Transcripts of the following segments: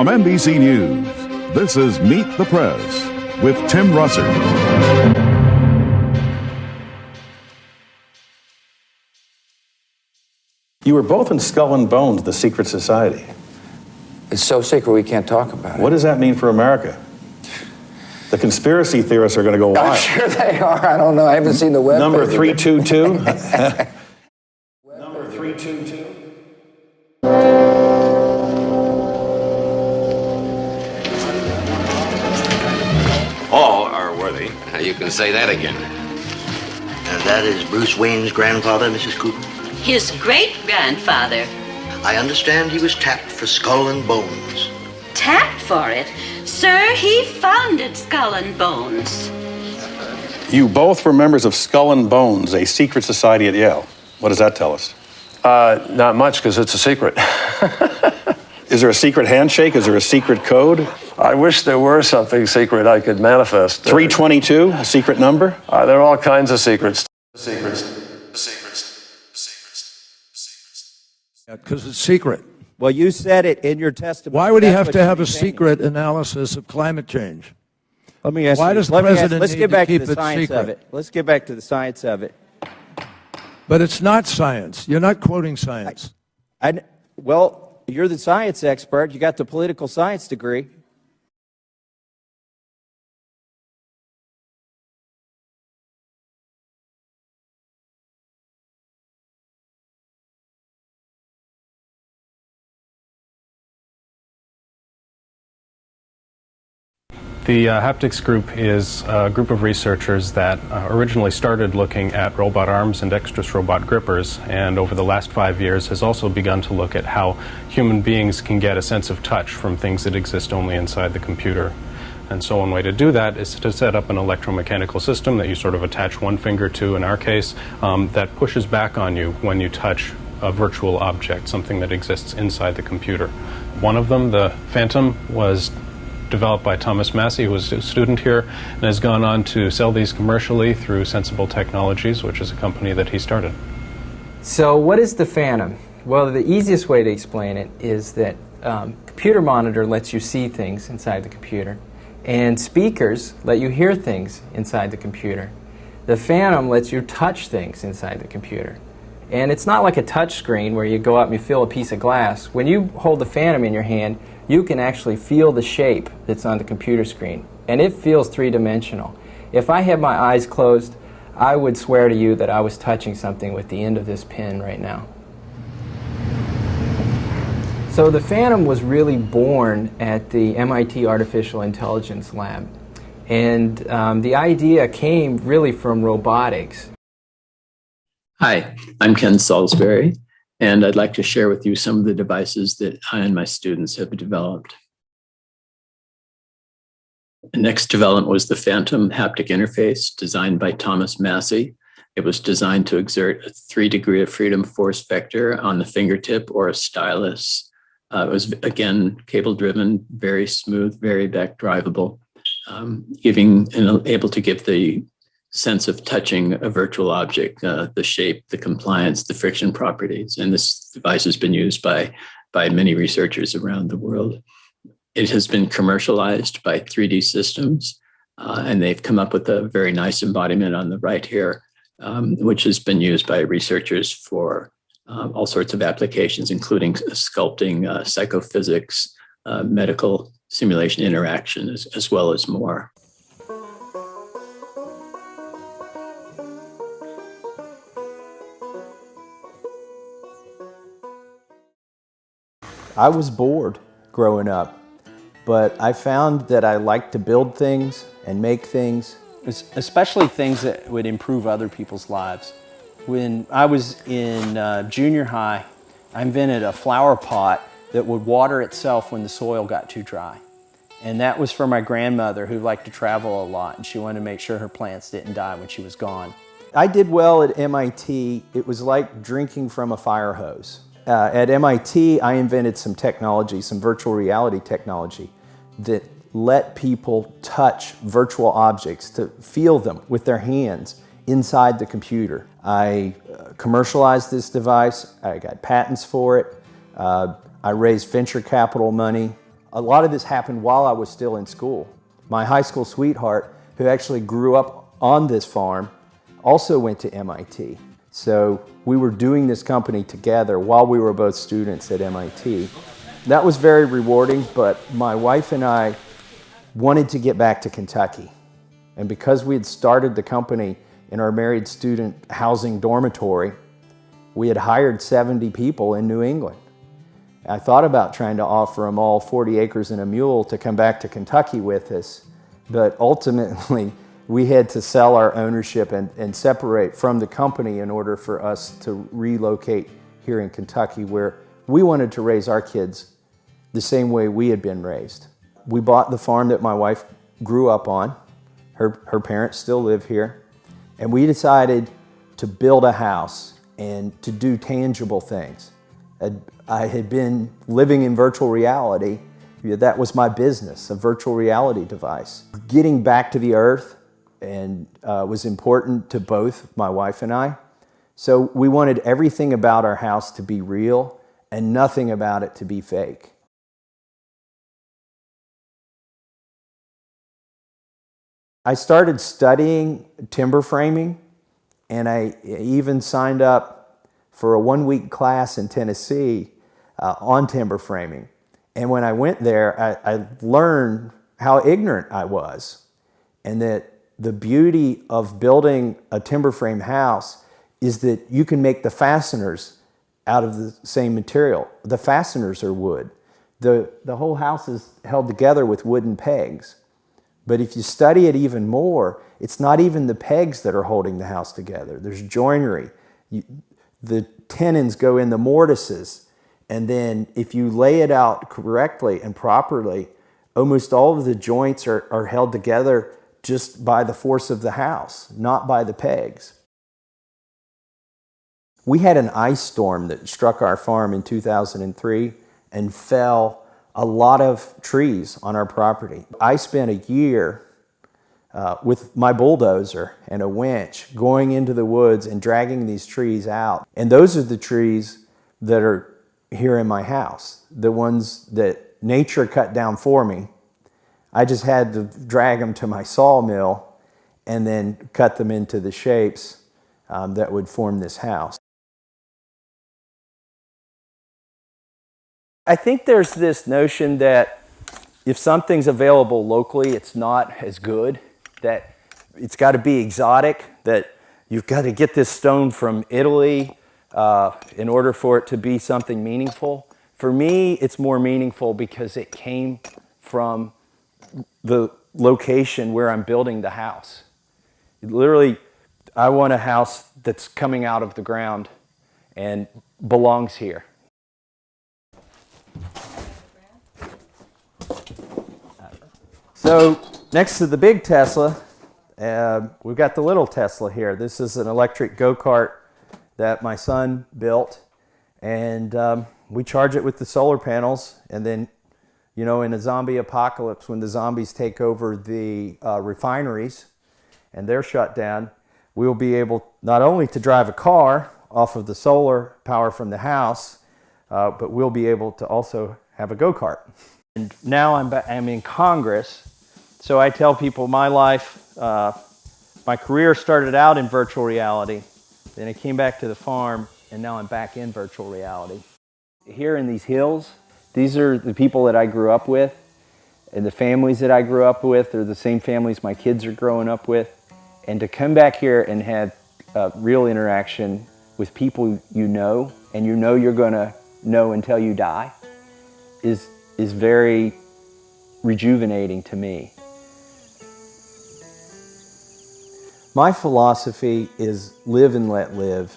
From NBC News, this is Meet the Press with Tim Russer. You were both in Skull and Bones, the secret society. It's so secret we can't talk about it. What does that mean for America? The conspiracy theorists are going to go wild. I'm sure they are. I don't know. I haven't seen the web. Number page. 322. Number 322. All are worthy. You can say that again. And that is Bruce Wayne's grandfather, Mrs. Cooper? His great-grandfather. I understand he was tapped for Skull and Bones. Tapped for it? Sir, he founded Skull and Bones. You both were members of Skull and Bones, a secret society at Yale. What does that tell us? Not much, because it's a secret. Is there a secret handshake? Is there a secret code? I wish there were something secret I could manifest. 322, a secret number? There are all kinds of secrets. Because it's secret. Well, you said it in your testimony. Why would he have That's to what have a you're saying. secret analysis of climate change? Let me ask Why you. does the president let's need get to back to keep the it science secret? of it. Let's get back to the science of it. But it's not science. You're not quoting science. Well, you're the science expert. You got the political science degree. The haptics group is a group of researchers that originally started looking at robot arms and dexterous robot grippers, and over the last 5 years has also begun to look at how human beings can get a sense of touch from things that exist only inside the computer. And so one way to do that is to set up an electromechanical system that you sort of attach one finger to, in our case, that pushes back on you when you touch a virtual object, something that exists inside the computer. One of them, the Phantom, was developed by Thomas Massey, who was a student here, and has gone on to sell these commercially through Sensible Technologies, which is a company that he started. So what is the Phantom? Well, the easiest way to explain it is that computer monitor lets you see things inside the computer, and speakers let you hear things inside the computer. The Phantom lets you touch things inside the computer. And it's not like a touch screen where you go up and you feel a piece of glass. When you hold the Phantom in your hand, you can actually feel the shape that's on the computer screen. And it feels three-dimensional. If I had my eyes closed, I would swear to you that I was touching something with the end of this pen right now. So the Phantom was really born at the MIT Artificial Intelligence Lab. And the idea came really from robotics. Hi, I'm Ken Salisbury, and I'd like to share with you some of the devices that I and my students have developed. The next development was the Phantom haptic interface, designed by Thomas Massey. It was designed to exert a 3-degree of freedom force vector on the fingertip or a stylus. It was, again, cable-driven, very smooth, very back-drivable, able to give the sense of touching a virtual object, the shape, the compliance, the friction properties. And this device has been used by many researchers around the world. It has been commercialized by 3D Systems, and they've come up with a very nice embodiment on the right here, which has been used by researchers for all sorts of applications, including sculpting, psychophysics, medical simulation interaction, as well as more. I was bored growing up, but I found that I liked to build things and make things. Especially things that would improve other people's lives. When I was in junior high, I invented a flower pot that would water itself when the soil got too dry. And that was for my grandmother, who liked to travel a lot, and she wanted to make sure her plants didn't die when she was gone. I did well at MIT. It was like drinking from a fire hose. At MIT, I invented some technology, some virtual reality technology that let people touch virtual objects, to feel them with their hands inside the computer. I commercialized this device. I got patents for it. I raised venture capital money. A lot of this happened while I was still in school. My high school sweetheart, who actually grew up on this farm, also went to MIT. So we were doing this company together while we were both students at MIT. That was very rewarding, but my wife and I wanted to get back to Kentucky. And because we had started the company in our married student housing dormitory, we had hired 70 people in New England. I thought about trying to offer them all 40 acres and a mule to come back to Kentucky with us, but ultimately we had to sell our ownership and separate from the company in order for us to relocate here in Kentucky, where we wanted to raise our kids the same way we had been raised. We bought the farm that my wife grew up on. Her parents still live here. And we decided to build a house and to do tangible things. I had been living in virtual reality. That was my business, a virtual reality device. Getting back to the earth was important to both my wife and I. So we wanted everything about our house to be real and nothing about it to be fake. I started studying timber framing, and I even signed up for a one-week class in Tennessee on timber framing. And when I went there, I learned how ignorant I was, and that the beauty of building a timber frame house is that you can make the fasteners out of the same material. The fasteners are wood. The whole house is held together with wooden pegs. But if you study it even more, it's not even the pegs that are holding the house together. There's joinery. The tenons go in the mortises. And then if you lay it out correctly and properly, almost all of the joints are held together just by the force of the house, not by the pegs. We had an ice storm that struck our farm in 2003 and fell a lot of trees on our property. I spent a year with my bulldozer and a winch going into the woods and dragging these trees out. And those are the trees that are here in my house, the ones that nature cut down for me. I just had to drag them to my sawmill and then cut them into the shapes that would form this house. I think there's this notion that if something's available locally, it's not as good, that it's got to be exotic, that you've got to get this stone from Italy in order for it to be something meaningful. For me, it's more meaningful because it came from the location where I'm building the house. Literally, I want a house that's coming out of the ground and belongs here. So next to the big Tesla, we've got the little Tesla here. This is an electric go-kart that my son built, and we charge it with the solar panels, and then, you know, in a zombie apocalypse, when the zombies take over the refineries and they're shut down, we'll be able not only to drive a car off of the solar power from the house, but we'll be able to also have a go-kart. And now I'm in Congress, so I tell people my life, my career started out in virtual reality, then I came back to the farm, and now I'm back in virtual reality. Here in these hills, these are the people that I grew up with, and the families that I grew up with are the same families my kids are growing up with. And to come back here and have real interaction with people you know, and you know you're going to know until you die, is very rejuvenating to me. My philosophy is live and let live.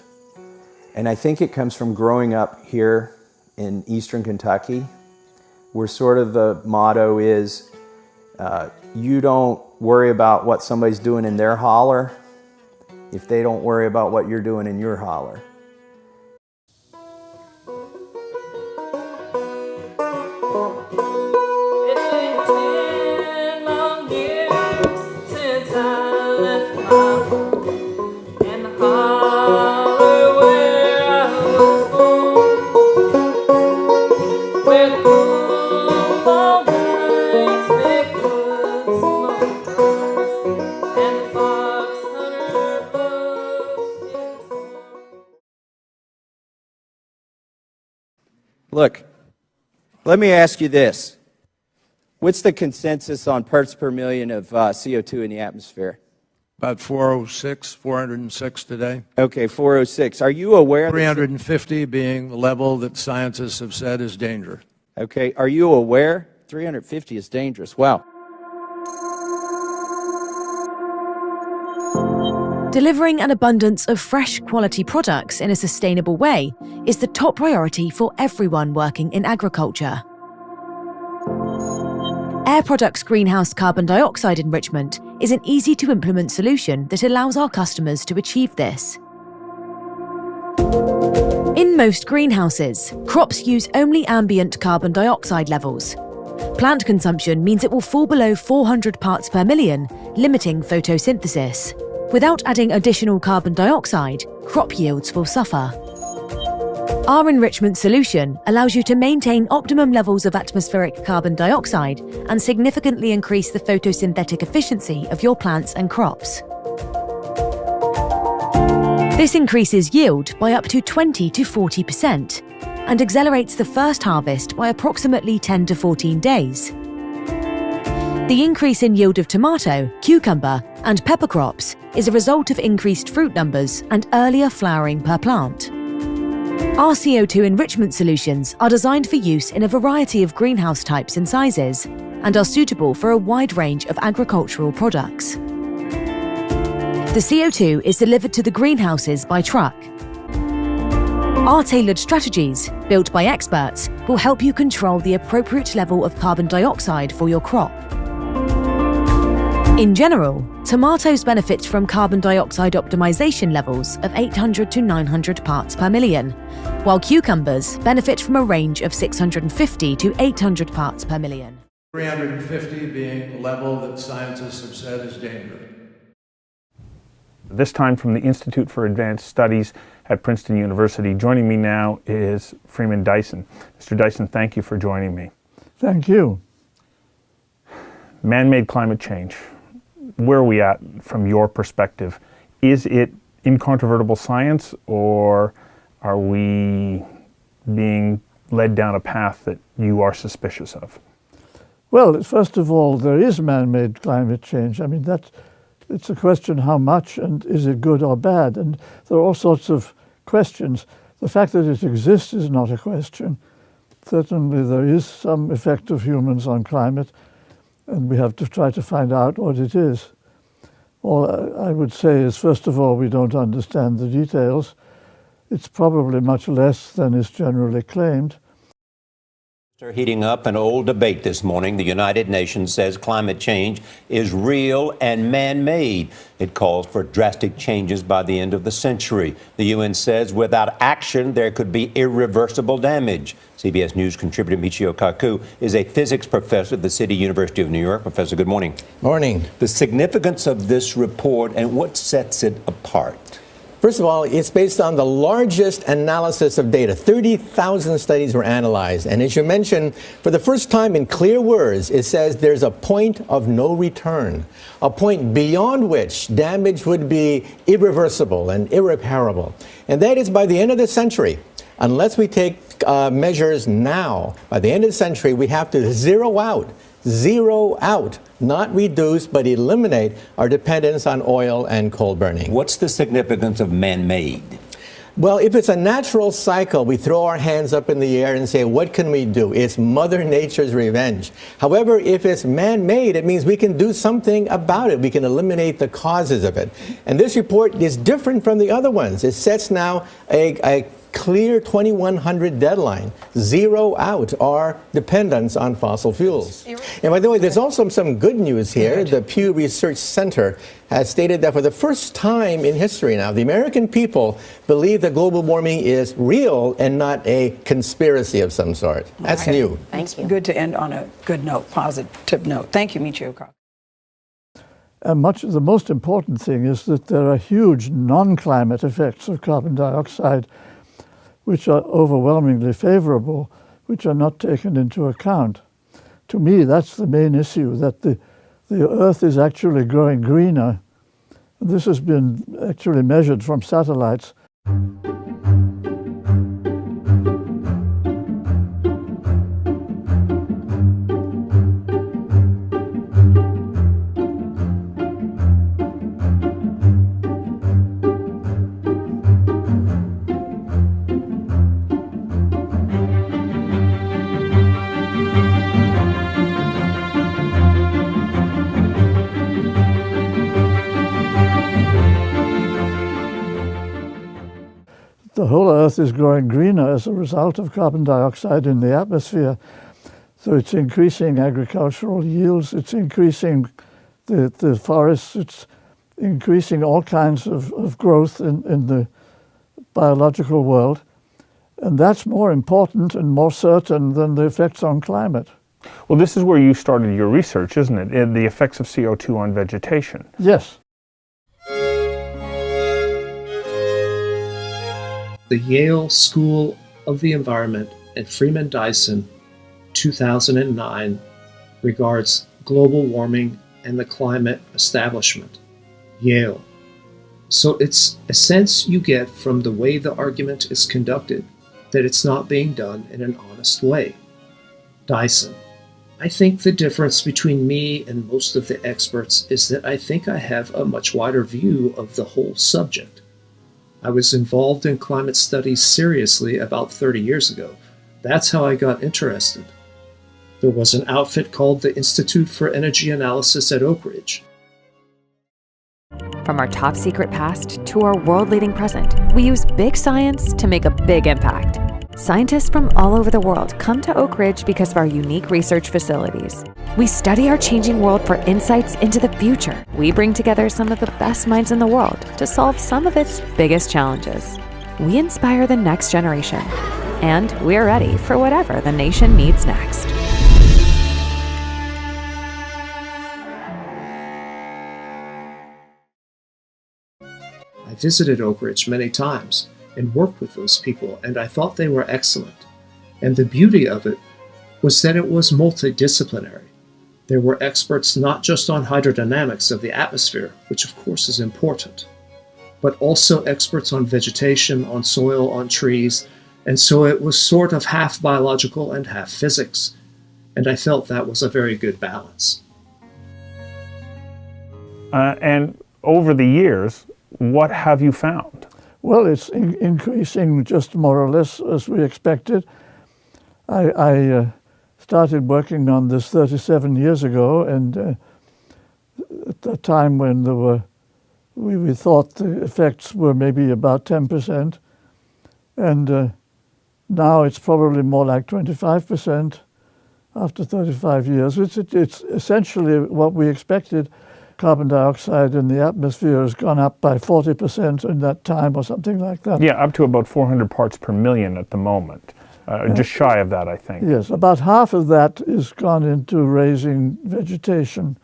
And I think it comes from growing up here in Eastern Kentucky, where sort of the motto is, you don't worry about what somebody's doing in their holler if they don't worry about what you're doing in your holler. Where the cool Look, let me ask you this. What's the consensus on parts per million of CO2 in the atmosphere? About 406 today. Okay, 406. Are you aware? 350 being the level that scientists have said is dangerous. Okay, are you aware? 350 is dangerous. Wow. Delivering an abundance of fresh quality products in a sustainable way is the top priority for everyone working in agriculture. Air Products greenhouse carbon dioxide enrichment is an easy-to-implement solution that allows our customers to achieve this. In most greenhouses, crops use only ambient carbon dioxide levels. Plant consumption means it will fall below 400 parts per million, limiting photosynthesis. Without adding additional carbon dioxide, crop yields will suffer. Our enrichment solution allows you to maintain optimum levels of atmospheric carbon dioxide and significantly increase the photosynthetic efficiency of your plants and crops. This increases yield by up to 20 to 40% and accelerates the first harvest by approximately 10 to 14 days. The increase in yield of tomato, cucumber, and pepper crops is a result of increased fruit numbers and earlier flowering per plant. Our CO2 enrichment solutions are designed for use in a variety of greenhouse types and sizes and are suitable for a wide range of agricultural products. The CO2 is delivered to the greenhouses by truck. Our tailored strategies, built by experts, will help you control the appropriate level of carbon dioxide for your crop. In general, tomatoes benefit from carbon dioxide optimization levels of 800 to 900 parts per million, while cucumbers benefit from a range of 650 to 800 parts per million. 350 being the level that scientists have said is dangerous. This time from the Institute for Advanced Studies at Princeton University. Joining me now is Freeman Dyson. Mr. Dyson, thank you for joining me. Thank you. Man-made climate change. Where are we at from your perspective? Is it incontrovertible science, or are we being led down a path that you are suspicious of? Well, first of all, there is man-made climate change. I mean, it's a question how much and is it good or bad? And there are all sorts of questions. The fact that it exists is not a question. Certainly there is some effect of humans on climate, and we have to try to find out what it is. All I would say is, first of all, we don't understand the details. It's probably much less than is generally claimed. Heating up an old debate this morning. The United Nations says climate change is real and man-made. It calls for drastic changes by the end of the century. The UN says without action, there could be irreversible damage. CBS News contributor Michio Kaku is a physics professor at the City University of New York. Professor, good morning. Morning. The significance of this report and what sets it apart? First of all, it's based on the largest analysis of data. 30,000 studies were analyzed. And as you mentioned, for the first time in clear words, it says there's a point of no return, a point beyond which damage would be irreversible and irreparable. And that is by the end of the century. Unless we take measures now, by the end of the century, we have to zero out, not reduce, but eliminate our dependence on oil and coal burning. What's the significance of man-made? Well, if it's a natural cycle, we throw our hands up in the air and say, what can we do? It's Mother Nature's revenge. However, if it's man-made, it means we can do something about it. We can eliminate the causes of it. And this report is different from the other ones. It sets now a clear 2100 deadline. Zero out our dependence on fossil fuels. And by the way, there's also some good news here. The Pew Research Center has stated that for the first time in history now, the American people believe that global warming is real and not a conspiracy of some sort. That's new. Thank you. Good to end on a good note, positive note. Thank you, Michio Kaku. And the most important thing is that there are huge non-climate effects of carbon dioxide, which are overwhelmingly favorable, which are not taken into account. To me, that's the main issue, that the Earth is actually growing greener. This has been actually measured from satellites. the whole Earth is growing greener as a result of carbon dioxide in the atmosphere. So it's increasing agricultural yields, it's increasing the forests, it's increasing all kinds of growth in the biological world. And that's more important and more certain than the effects on climate. Well, this is where you started your research, isn't it? In the effects of CO2 on vegetation. Yes. The Yale School of the Environment and Freeman Dyson, 2009, regards global warming and the climate establishment. Yale. So it's a sense you get from the way the argument is conducted that it's not being done in an honest way. Dyson. I think the difference between me and most of the experts is that I think I have a much wider view of the whole subject. I was involved in climate studies seriously about 30 years ago. That's how I got interested. There was an outfit called the Institute for Energy Analysis at Oak Ridge. From our top secret past to our world-leading present, we use big science to make a big impact. Scientists from all over the world come to Oak Ridge because of our unique research facilities. We study our changing world for insights into the future. We bring together some of the best minds in the world to solve some of its biggest challenges. We inspire the next generation, and we're ready for whatever the nation needs next. I visited Oak Ridge many times and worked with those people, and I thought they were excellent. And the beauty of it was that it was multidisciplinary. There were experts not just on hydrodynamics of the atmosphere, which of course is important, but also experts on vegetation, on soil, on trees, and so it was sort of half biological and half physics, and I felt that was a very good balance. And over the years, what have you found? Well, it's increasing just more or less as we expected. I started working on this 37 years ago, and at the time when there were, we thought the effects were maybe about 10%, and now it's probably more like 25% after 35 years. It's essentially what we expected. Carbon dioxide in the atmosphere has gone up by 40% in that time or something like that. Yeah, up to about 400 parts per million at the moment. Just shy of that, I think. Yes, about half of that is gone into raising vegetation.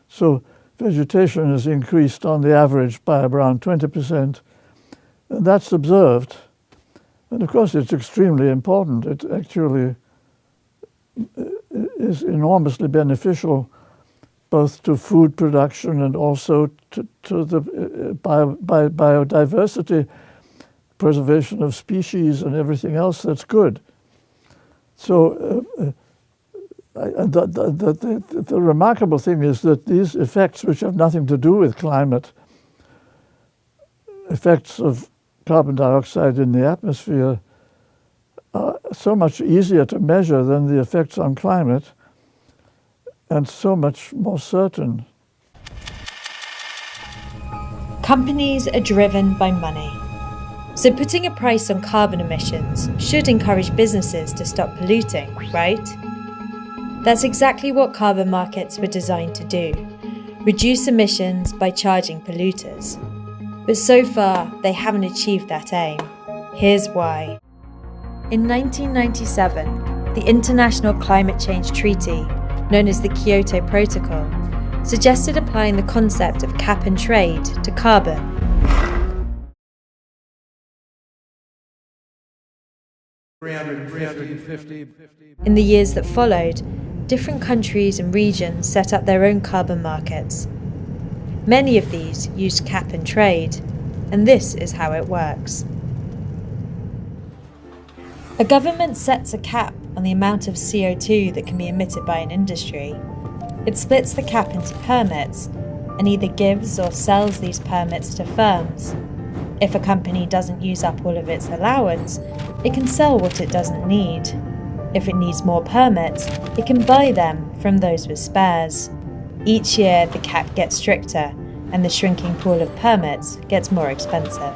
So vegetation has increased on the average by around 20%. And that's observed. And of course it's extremely important. It actually is enormously beneficial both to food production and also to the biodiversity, preservation of species and everything else that's good. So the remarkable thing is that these effects, which have nothing to do with climate, effects of carbon dioxide in the atmosphere, are so much easier to measure than the effects on climate, and so much more certain. Companies are driven by money. So putting a price on carbon emissions should encourage businesses to stop polluting, right? That's exactly what carbon markets were designed to do, reduce emissions by charging polluters. But so far, they haven't achieved that aim. Here's why. In 1997, the International Climate Change Treaty, known as the Kyoto Protocol, suggested applying the concept of cap and trade to carbon. In the years that followed, different countries and regions set up their own carbon markets. Many of these used cap and trade, and this is how it works. A government sets a cap on the amount of CO2 that can be emitted by an industry. It splits the cap into permits and either gives or sells these permits to firms. If a company doesn't use up all of its allowance, it can sell what it doesn't need. If it needs more permits, it can buy them from those with spares. Each year, the cap gets stricter, and the shrinking pool of permits gets more expensive.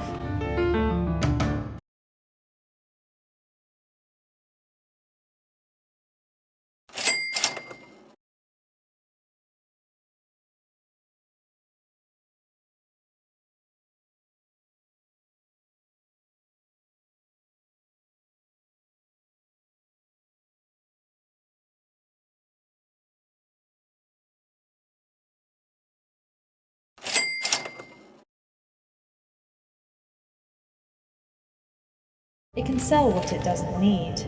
It can sell what it doesn't need.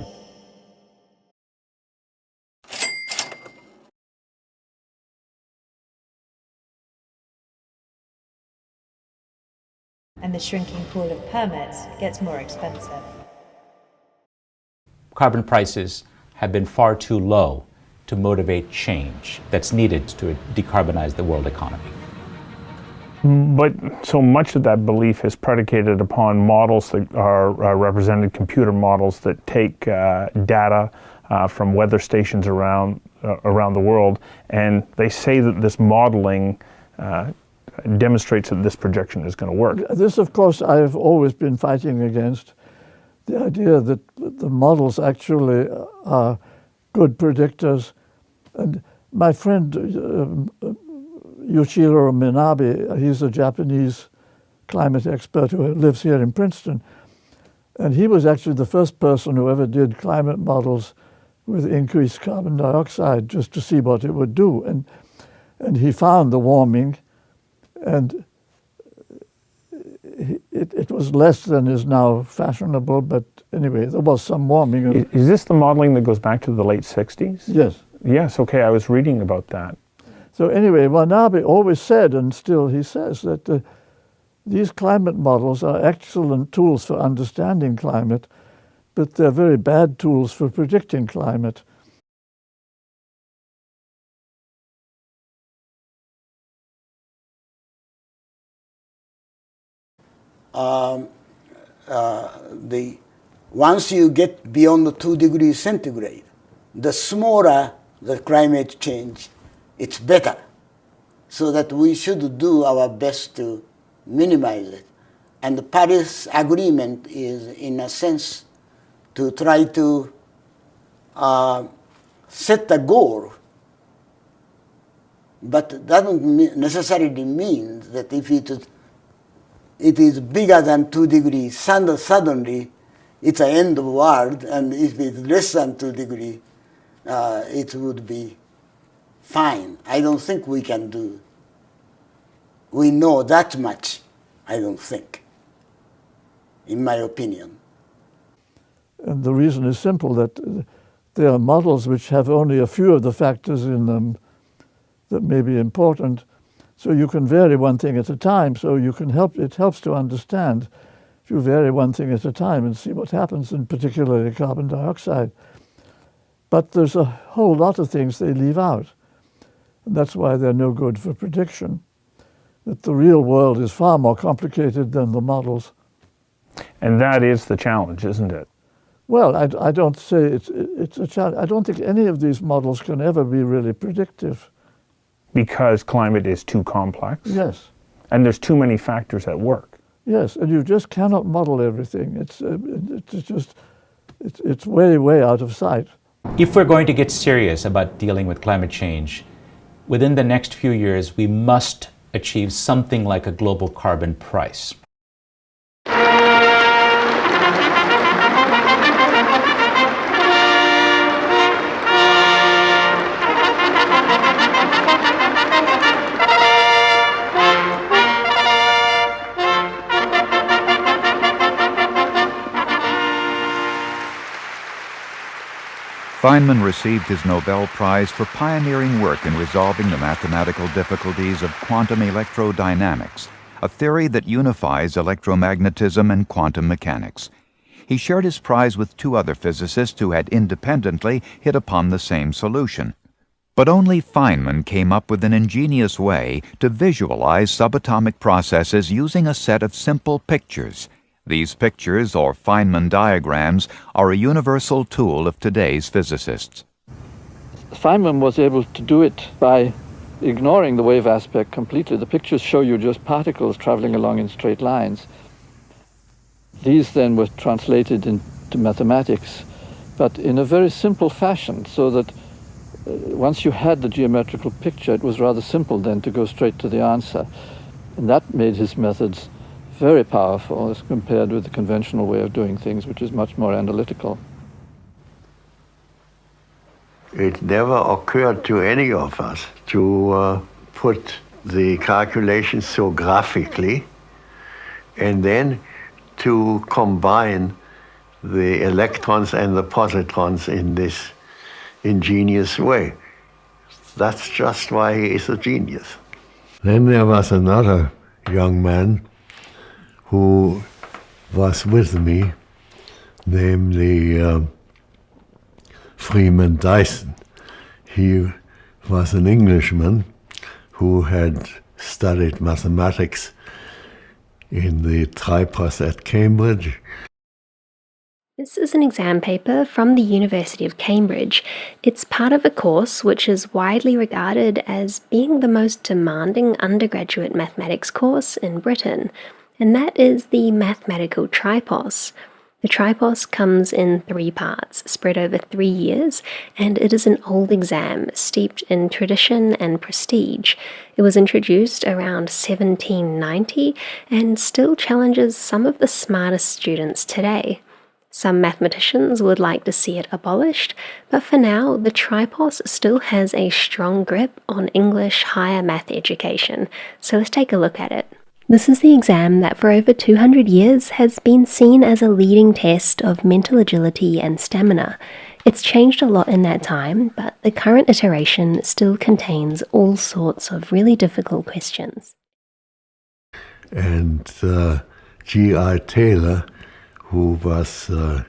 And the shrinking pool of permits gets more expensive. Carbon prices have been far too low to motivate change that's needed to decarbonize the world economy. But so much of that belief is predicated upon models that are represented, computer models that take data from weather stations around the world, and they say that this modeling demonstrates that this projection is going to work. This, of course, I have always been fighting against, the idea that the models actually are good predictors. And my friend Yuichiro Minabe, he's a Japanese climate expert who lives here in Princeton, and he was actually the first person who ever did climate models with increased carbon dioxide just to see what it would do. And he found the warming, and it was less than is now fashionable, but anyway, there was some warming. Is this the modeling that goes back to the late 60s? Yes. Yes, okay, I was reading about that. So anyway, Manabe always said, and still he says, that these climate models are excellent tools for understanding climate, but they're very bad tools for predicting climate. Once you get beyond the 2 degrees centigrade, the smaller the climate change, it's better. So that we should do our best to minimize it. And the Paris Agreement is, in a sense, to try to set a goal. But it doesn't necessarily mean that if it is bigger than 2 degrees, suddenly it's an end of the world, and if it's less than 2 degrees, it would be fine. I don't think we can do. We know that much, I don't think, in my opinion. And the reason is simple, that there are models which have only a few of the factors in them that may be important. So you can vary one thing at a time, so you can help, it helps to understand if you vary one thing at a time and see what happens, in particularly carbon dioxide. But there's a whole lot of things they leave out. And that's why they're no good for prediction. That the real world is far more complicated than the models. And that is the challenge, isn't it? Well, I don't say it's a challenge. I don't think any of these models can ever be really predictive. Because climate is too complex? Yes. And there's too many factors at work? Yes, and you just cannot model everything. It's way, way out of sight. If we're going to get serious about dealing with climate change, within the next few years, we must achieve something like a global carbon price. Feynman received his Nobel Prize for pioneering work in resolving the mathematical difficulties of quantum electrodynamics, a theory that unifies electromagnetism and quantum mechanics. He shared his prize with 2 other physicists who had independently hit upon the same solution. But only Feynman came up with an ingenious way to visualize subatomic processes using a set of simple pictures. These pictures, or Feynman diagrams, are a universal tool of today's physicists. Feynman was able to do it by ignoring the wave aspect completely. The pictures show you just particles traveling along in straight lines. These then were translated into mathematics, but in a very simple fashion, so that once you had the geometrical picture, it was rather simple then to go straight to the answer. And that made his methods very powerful as compared with the conventional way of doing things, which is much more analytical. It never occurred to any of us to put the calculations so graphically and then to combine the electrons and the positrons in this ingenious way. That's just why he is a genius. Then there was another young man who was with me, namely Freeman Dyson. He was an Englishman who had studied mathematics in the tripos at Cambridge. This is an exam paper from the University of Cambridge. It's part of a course which is widely regarded as being the most demanding undergraduate mathematics course in Britain, and that is the mathematical tripos. The tripos comes in 3 parts, spread over 3 years, and it is an old exam steeped in tradition and prestige. It was introduced around 1790 and still challenges some of the smartest students today. Some mathematicians would like to see it abolished, but for now, the tripos still has a strong grip on English higher math education, so let's take a look at it. This is the exam that for over 200 years has been seen as a leading test of mental agility and stamina. It's changed a lot in that time, but the current iteration still contains all sorts of really difficult questions. And G.I. Taylor, who was a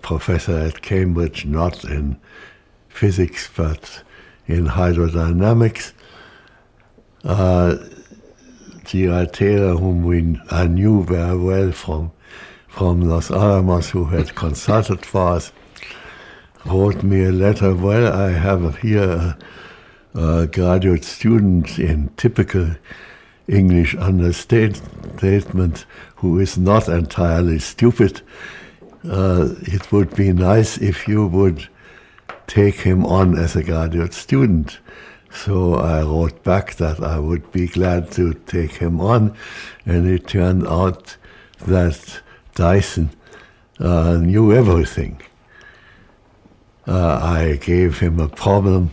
professor at Cambridge, not in physics but in hydrodynamics. G.I. Taylor, whom I knew very well from Los Alamos, who had consulted for us, wrote me a letter. Well, I have here a graduate student in typical English understatement who is not entirely stupid. It would be nice if you would take him on as a graduate student. So I wrote back that I would be glad to take him on, and it turned out that Dyson knew everything. I gave him a problem,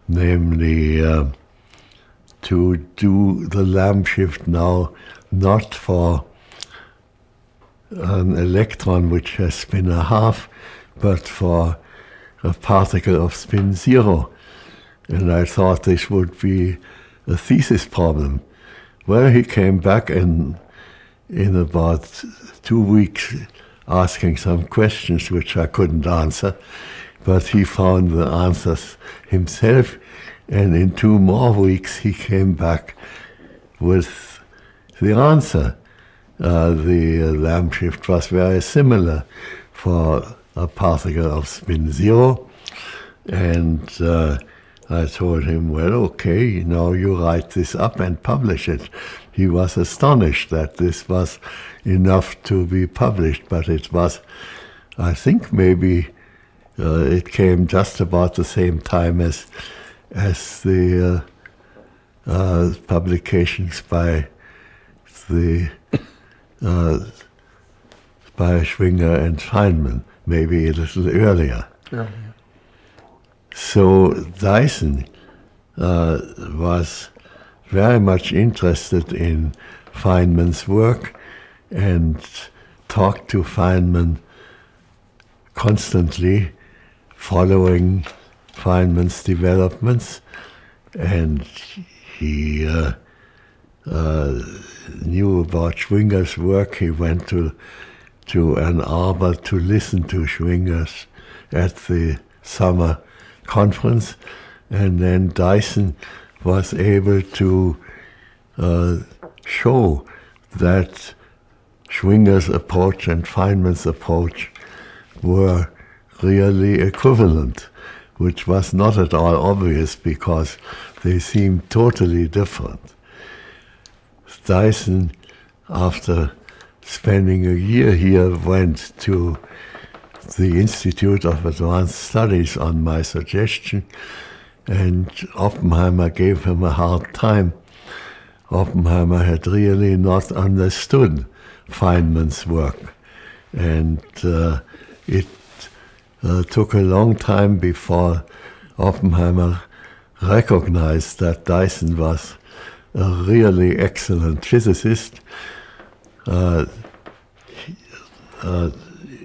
namely to do the lamp shift now not for an electron which has spin a half, but for a particle of spin 0. And I thought this would be a thesis problem. Well, he came back in about 2 weeks asking some questions which I couldn't answer, but he found the answers himself, and in 2 more weeks he came back with the answer. The lamp shift was very similar for a particle of spin 0, and I told him, well, okay, now you write this up and publish it. He was astonished that this was enough to be published, but it was, I think maybe it came just about the same time as the publications by Schwinger and Feynman, maybe a little earlier. So Dyson was very much interested in Feynman's work and talked to Feynman constantly, following Feynman's developments, and he knew about Schwinger's work. He went to Ann Arbor to listen to Schwinger's at the summer conference, and then Dyson was able to show that Schwinger's approach and Feynman's approach were really equivalent, which was not at all obvious because they seemed totally different. Dyson, after spending a year here, went to the Institute of Advanced Studies on my suggestion, and Oppenheimer gave him a hard time. Oppenheimer had really not understood Feynman's work, and it took a long time before Oppenheimer recognized that Dyson was a really excellent physicist.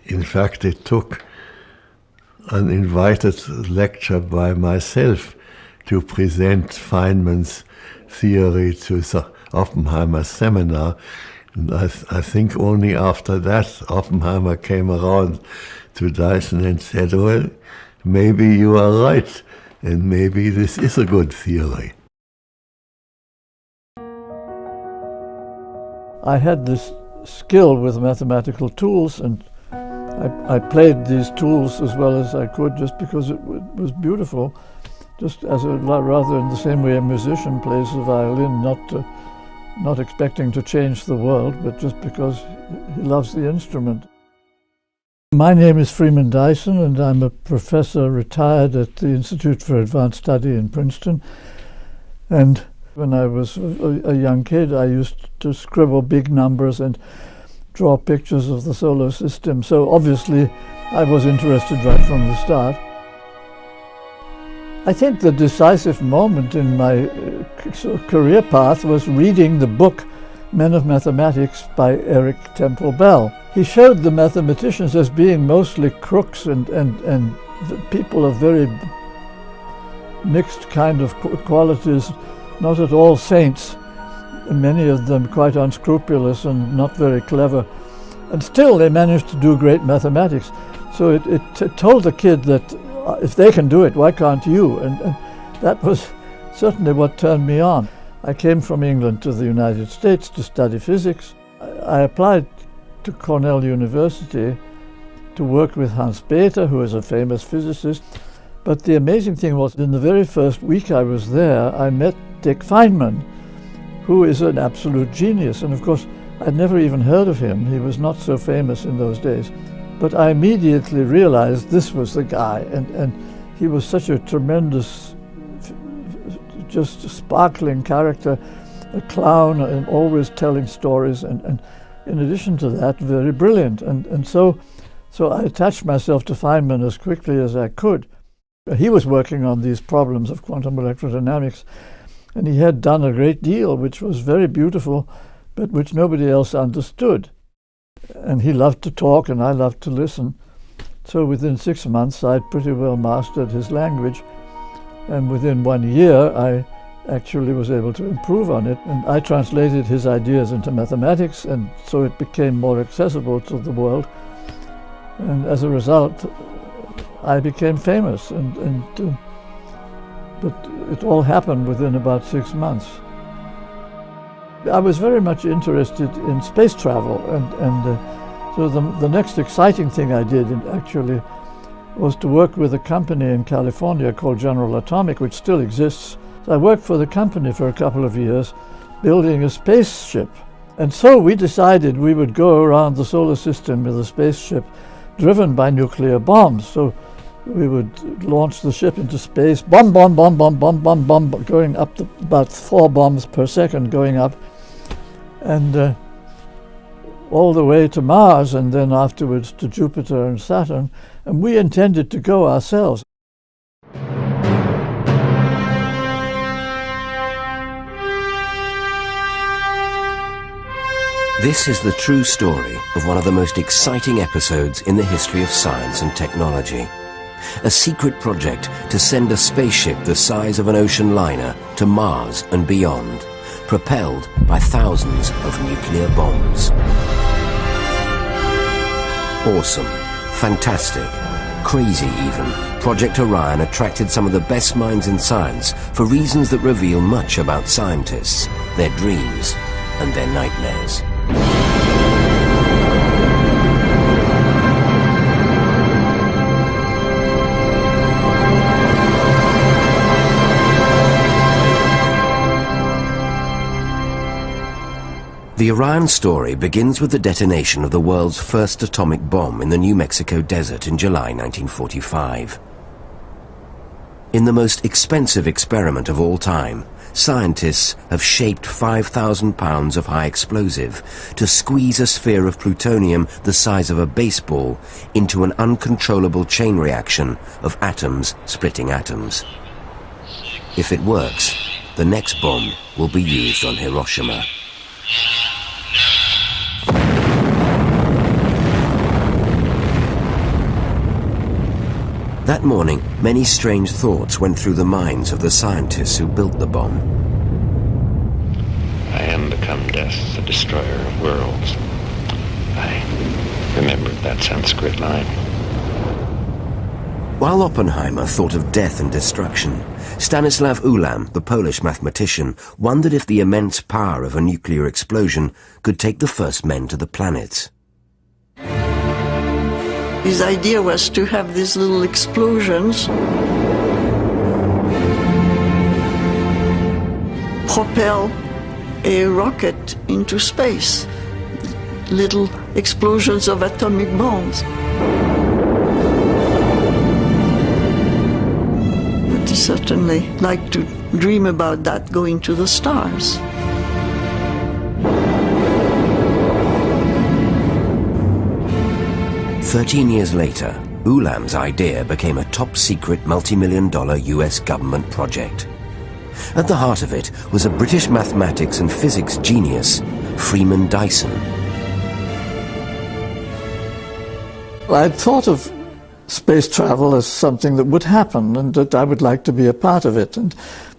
in fact, it took an invited lecture by myself to present Feynman's theory to Oppenheimer's seminar. And I think only after that Oppenheimer came around to Dyson and said, well, maybe you are right, and maybe this is a good theory. I had this skill with mathematical tools, and I played these tools as well as I could just because it was beautiful, just as rather in the same way a musician plays the violin, not expecting to change the world, but just because he loves the instrument. My name is Freeman Dyson, and I'm a professor retired at the Institute for Advanced Study in Princeton. And when I was a young kid, I used to scribble big numbers and draw pictures of the solar system. So obviously, I was interested right from the start. I think the decisive moment in my career path was reading the book Men of Mathematics by Eric Temple Bell. He showed the mathematicians as being mostly crooks and people of very mixed kind of qualities, not at all saints, and many of them quite unscrupulous and not very clever. And still they managed to do great mathematics. So it told the kid that if they can do it, why can't you? And that was certainly what turned me on. I came from England to the United States to study physics. I applied to Cornell University to work with Hans Bethe, who is a famous physicist. But the amazing thing was, in the very first week I was there, I met Dick Feynman, who is an absolute genius. And of course, I'd never even heard of him. He was not so famous in those days. But I immediately realized this was the guy, and he was such a tremendous, just sparkling character, a clown and always telling stories, and in addition to that, very brilliant. And so I attached myself to Feynman as quickly as I could. He was working on these problems of quantum electrodynamics, and he had done a great deal, which was very beautiful, but which nobody else understood. And he loved to talk, and I loved to listen. So within 6 months, I'd pretty well mastered his language. And within 1 year, I actually was able to improve on it. And I translated his ideas into mathematics, and so it became more accessible to the world. And as a result, I became famous. But it all happened within about 6 months. I was very much interested in space travel, and so the next exciting thing I did actually was to work with a company in California called General Atomic, which still exists. So I worked for the company for a couple of years, building a spaceship. And so we decided we would go around the solar system with a spaceship driven by nuclear bombs. So we would launch the ship into space, bomb, bomb, bomb, bomb, bomb, bomb, bomb, going up to about 4 bombs per second going up, and all the way to Mars, and then afterwards to Jupiter and Saturn. And we intended to go ourselves. This is the true story of one of the most exciting episodes in the history of science and technology. A secret project to send a spaceship the size of an ocean liner to Mars and beyond, propelled by thousands of nuclear bombs. Awesome, fantastic, crazy even, Project Orion attracted some of the best minds in science for reasons that reveal much about scientists, their dreams, and their nightmares. The Orion story begins with the detonation of the world's first atomic bomb in the New Mexico desert in July 1945. In the most expensive experiment of all time, scientists have shaped 5,000 pounds of high explosive to squeeze a sphere of plutonium the size of a baseball into an uncontrollable chain reaction of atoms splitting atoms. If it works, the next bomb will be used on That morning, many strange thoughts went through the minds of the scientists who built the bomb. I am become death, the destroyer of worlds. I remembered that Sanskrit line. While Oppenheimer thought of death and destruction, Stanislav Ulam, the Polish mathematician, wondered if the immense power of a nuclear explosion could take the first men to the planets. His idea was to have these little explosions propel a rocket into space. Little explosions of atomic bombs. But he certainly liked to dream about that going to the stars. "13 years later, Ulam's idea became a top-secret multi-million-dollar US government project. At the heart of it was a British mathematics and physics genius, Freeman Dyson. I'd thought of space travel as something that would happen and that I would like to be a part of it.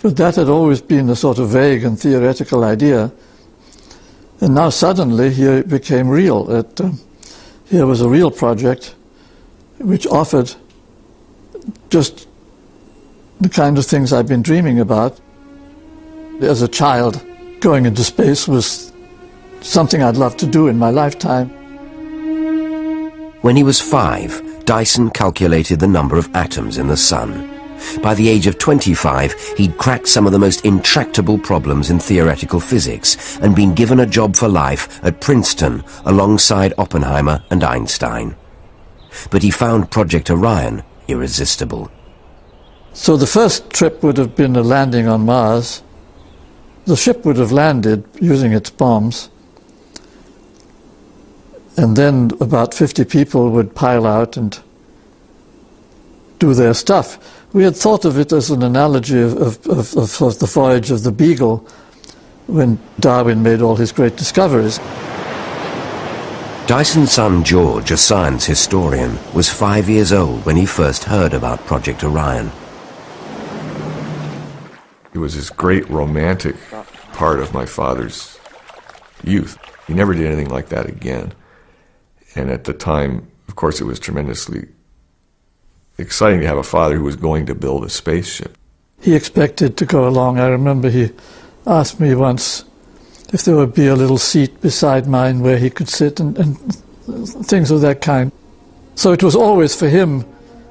But that had always been a sort of vague and theoretical idea. And now suddenly here it became real. Here was a real project which offered just the kind of things I've been dreaming about. As a child, going into space was something I'd love to do in my lifetime. When he was 5, Dyson calculated the number of atoms in the sun. By the age of 25, he'd cracked some of the most intractable problems in theoretical physics and been given a job for life at Princeton alongside Oppenheimer and Einstein. But he found Project Orion irresistible. So the first trip would have been a landing on Mars. The ship would have landed using its bombs. And then about 50 people would pile out and do their stuff. We had thought of it as an analogy of the voyage of the Beagle when Darwin made all his great discoveries. Dyson's son George, a science historian, was 5 years old when he first heard about Project Orion. It was this great romantic part of my father's youth. He never did anything like that again. And at the time, of course, it was tremendously exciting to have a father who was going to build a spaceship. He expected to go along. I remember he asked me once if there would be a little seat beside mine where he could sit and things of that kind. So it was always for him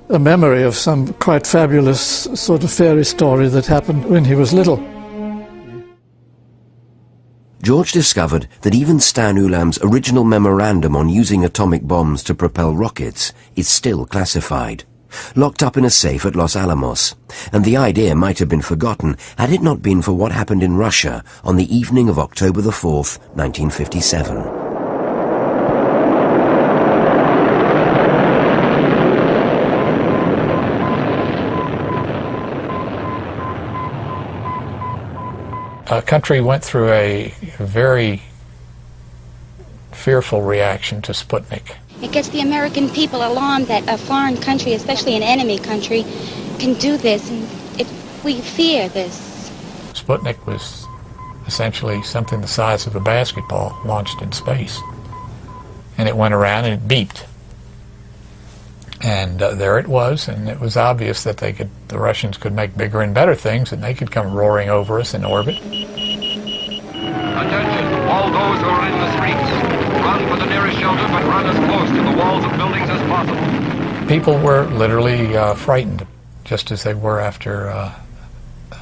a memory of some quite fabulous sort of fairy story that happened when he was little. George discovered that even Stan Ulam's original memorandum on using atomic bombs to propel rockets is still classified, locked up in a safe at Los Alamos, and the idea might have been forgotten had it not been for what happened in Russia on the evening of October the 4th, 1957. A country went through a very fearful reaction to Sputnik. It gets the American people alarmed that a foreign country, especially an enemy country, can do this, and we fear this. Sputnik was essentially something the size of a basketball launched in space. And it went around and it beeped. And there it was, and it was obvious that the Russians could make bigger and better things, and they could come roaring over us in orbit. Attention, all those who are in the streets. Run for the nearest shelter, but run as close to the walls of buildings as possible. People were literally frightened, just as they were after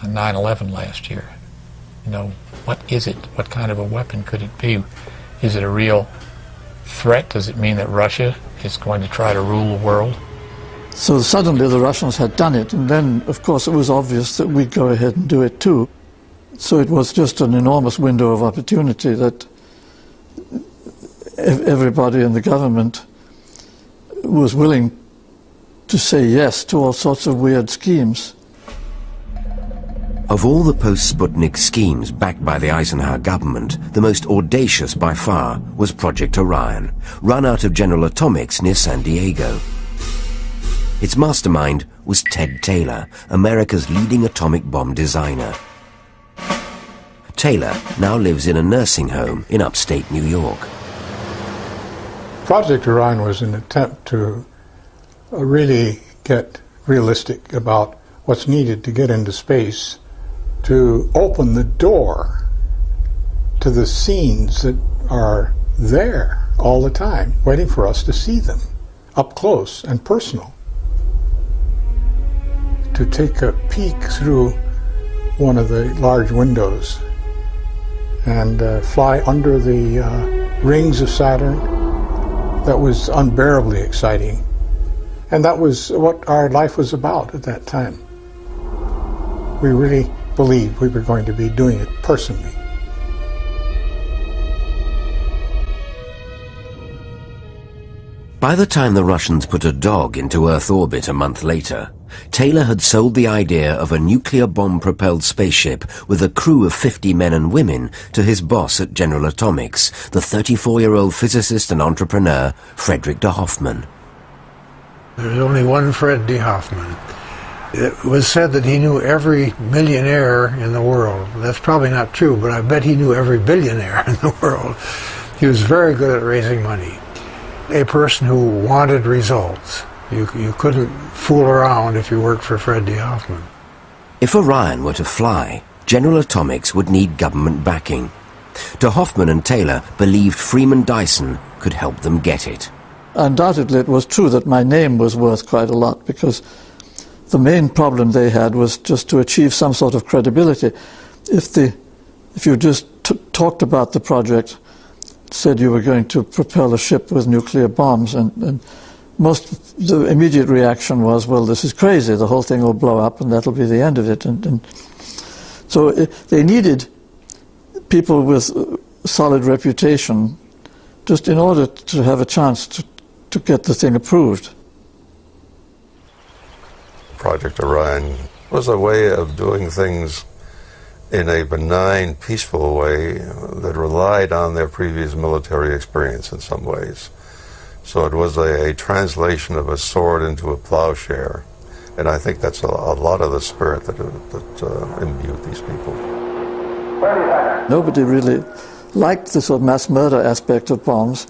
9/11 last year. You know, what is it? What kind of a weapon could it be? Is it a real threat? Does it mean that Russia is going to try to rule the world? So suddenly the Russians had done it, and then, of course, it was obvious that we'd go ahead and do it too. So it was just an enormous window of opportunity that everybody in the government was willing to say yes to all sorts of weird schemes. Of all the post-Sputnik schemes backed by the Eisenhower government, the most audacious by far was Project Orion, run out of General Atomics near San Diego. Its mastermind was Ted Taylor, America's leading atomic bomb designer. Taylor now lives in a nursing home in upstate New York. Project Orion was an attempt to really get realistic about what's needed to get into space, to open the door to the scenes that are there all the time, waiting for us to see them, up close and personal. To take a peek through one of the large windows and fly under the rings of Saturn, that was unbearably exciting. And that was what our life was about at that time. We really believed we were going to be doing it personally. By the time the Russians put a dog into Earth orbit a month later, Taylor had sold the idea of a nuclear bomb-propelled spaceship with a crew of 50 men and women to his boss at General Atomics, the 34-year-old physicist and entrepreneur, Frederick de Hoffman. There's only one Fred de Hoffman. It was said that he knew every millionaire in the world. That's probably not true, but I bet he knew every billionaire in the world. He was very good at raising money. A person who wanted results. You couldn't fool around if you worked for Fred de Hoffman. If Orion were to fly, General Atomics would need government backing. De Hoffman and Taylor believed Freeman Dyson could help them get it. Undoubtedly, it was true that my name was worth quite a lot, because the main problem they had was just to achieve some sort of credibility. If you just talked about the project, said you were going to propel a ship with nuclear bombs, and the immediate reaction was, well, this is crazy, the whole thing will blow up and that'll be the end of it. And so they needed people with solid reputation just in order to have a chance to get the thing approved. Project Orion was a way of doing things in a benign, peaceful way that relied on their previous military experience in some ways. So it was a translation of a sword into a plowshare. And I think that's a lot of the spirit that imbued these people. Nobody really liked the sort of mass murder aspect of bombs,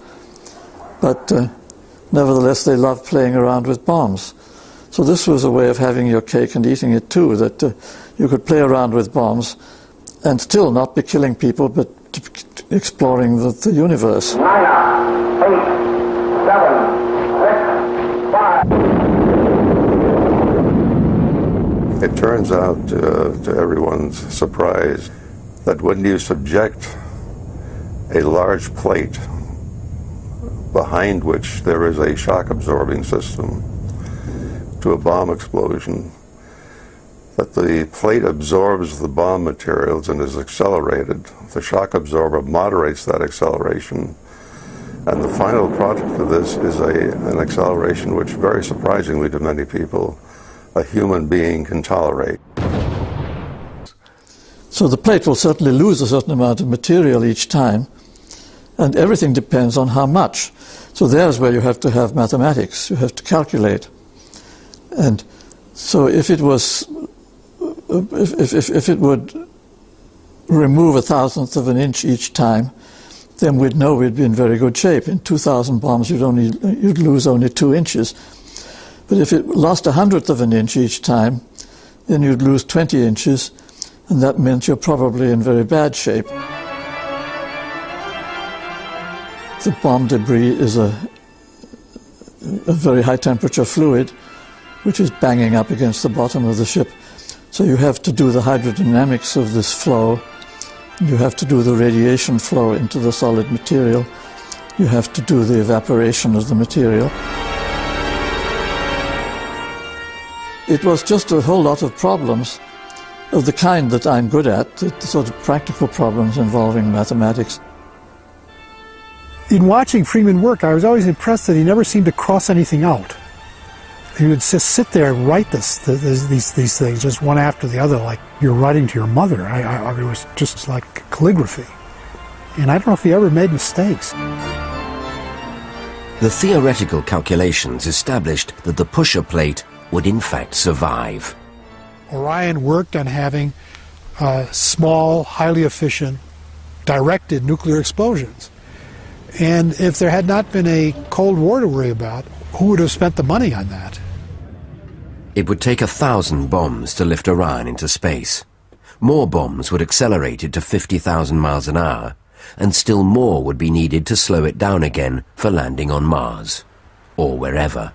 but nevertheless they loved playing around with bombs. So this was a way of having your cake and eating it too, that you could play around with bombs and still not be killing people, but exploring the universe. 9, 8, 7, 6, 5. It turns out, to everyone's surprise, that when you subject a large plate behind which there is a shock-absorbing system to a bomb explosion, that the plate absorbs the bomb materials and is accelerated. The shock absorber moderates that acceleration, and the final product of this is an acceleration which, very surprisingly to many people, a human being can tolerate. So the plate will certainly lose a certain amount of material each time, and everything depends on how much. So there's where you have to have mathematics, you have to calculate. And so if it was, if it would remove 1/1000th of an inch each time, then we'd know we'd be in very good shape. In 2,000 bombs, you'd lose only 2 inches. But if it lost 1/100th of an inch each time, then you'd lose 20 inches, and that meant you're probably in very bad shape. The bomb debris is a very high temperature fluid which is banging up against the bottom of the ship. So you have to do the hydrodynamics of this flow. You have to do the radiation flow into the solid material. You have to do the evaporation of the material. It was just a whole lot of problems of the kind that I'm good at, the sort of practical problems involving mathematics. In watching Freeman work, I was always impressed that he never seemed to cross anything out. He would just sit there and write these things just one after the other, like you're writing to your mother. It was just like calligraphy. And I don't know if he ever made mistakes. The theoretical calculations established that the pusher plate would in fact survive. Orion worked on having small, highly efficient, directed nuclear explosions. And if there had not been a Cold War to worry about, who would have spent the money on that? It would take 1,000 bombs to lift Orion into space. More bombs would accelerate it to 50,000 miles an hour, and still more would be needed to slow it down again for landing on Mars, or wherever.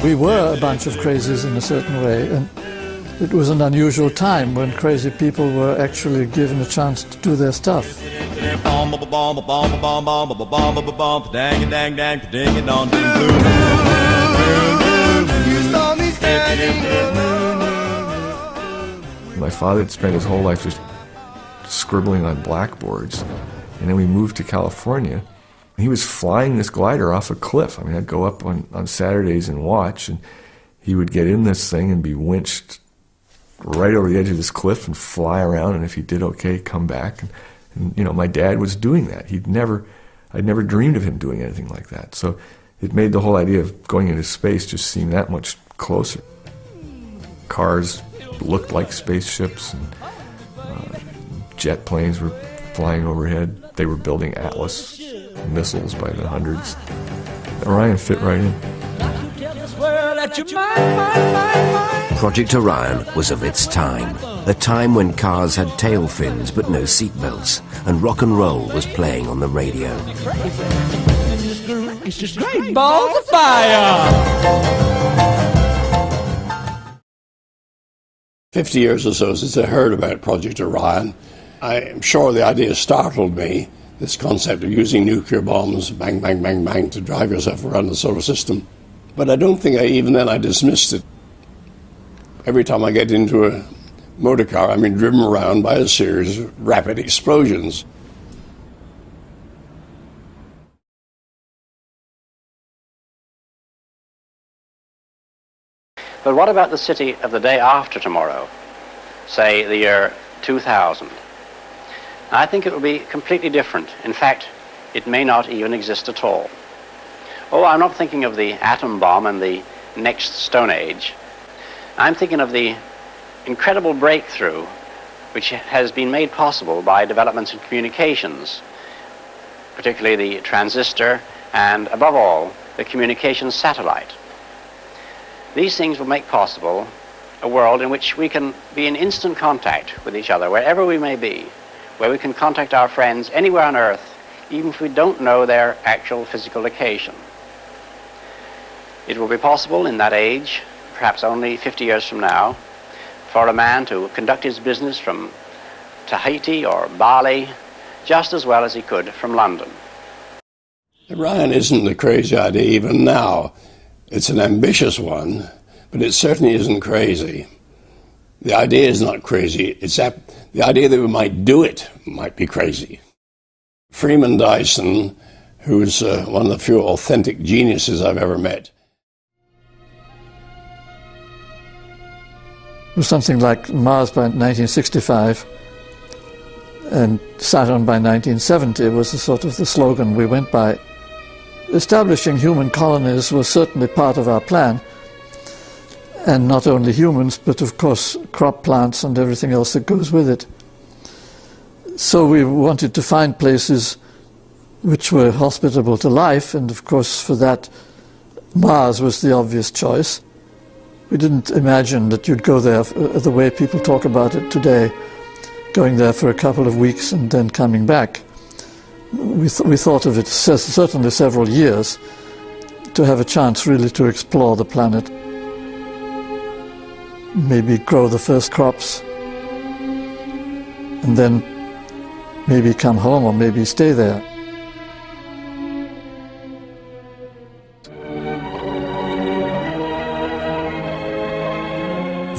We were a bunch of crazies in a certain way, and it was an unusual time when crazy people were actually given a chance to do their stuff. My father had spent his whole life just scribbling on blackboards, and then we moved to California. He was flying this glider off a cliff. I mean, I'd go up on Saturdays and watch, and he would get in this thing and be winched right over the edge of this cliff and fly around, and if he did okay, come back. And you know, my dad was doing that. I'd never dreamed of him doing anything like that. So it made the whole idea of going into space just seem that much closer. Cars looked like spaceships, and jet planes were flying overhead. They were building Atlas missiles by the hundreds. Orion fit right in. Project Orion was of its time, a time when cars had tail fins but no seatbelts, and rock and roll was playing on the radio. It's just great balls of fire! 50 years or so since I heard about Project Orion, I'm sure the idea startled me, this concept of using nuclear bombs, bang, bang, bang, bang, to drive yourself around the solar system. But I don't think even then I dismissed it. Every time I get into a motor car, I'm being driven around by a series of rapid explosions. But what about the city of the day after tomorrow, say the year 2000? I think it will be completely different. In fact, it may not even exist at all. Oh, I'm not thinking of the atom bomb and the next Stone Age. I'm thinking of the incredible breakthrough which has been made possible by developments in communications, particularly the transistor and, above all, the communications satellite. These things will make possible a world in which we can be in instant contact with each other, wherever we may be, where we can contact our friends anywhere on Earth, even if we don't know their actual physical location. It will be possible in that age, perhaps only 50 years from now, for a man to conduct his business from Tahiti or Bali just as well as he could from London. Orion isn't a crazy idea even now. It's an ambitious one, but it certainly isn't crazy. The idea is not crazy. It's the idea that we might do it might be crazy. Freeman Dyson, who's one of the few authentic geniuses I've ever met. It was something like Mars by 1965 and Saturn by 1970 was the sort of the slogan we went by. Establishing human colonies was certainly part of our plan, and not only humans, but of course crop plants and everything else that goes with it. So we wanted to find places which were hospitable to life, and of course for that Mars was the obvious choice. We didn't imagine that you'd go there the way people talk about it today, going there for a couple of weeks and then coming back. We thought of it certainly several years to have a chance really to explore the planet, maybe grow the first crops, and then maybe come home or maybe stay there.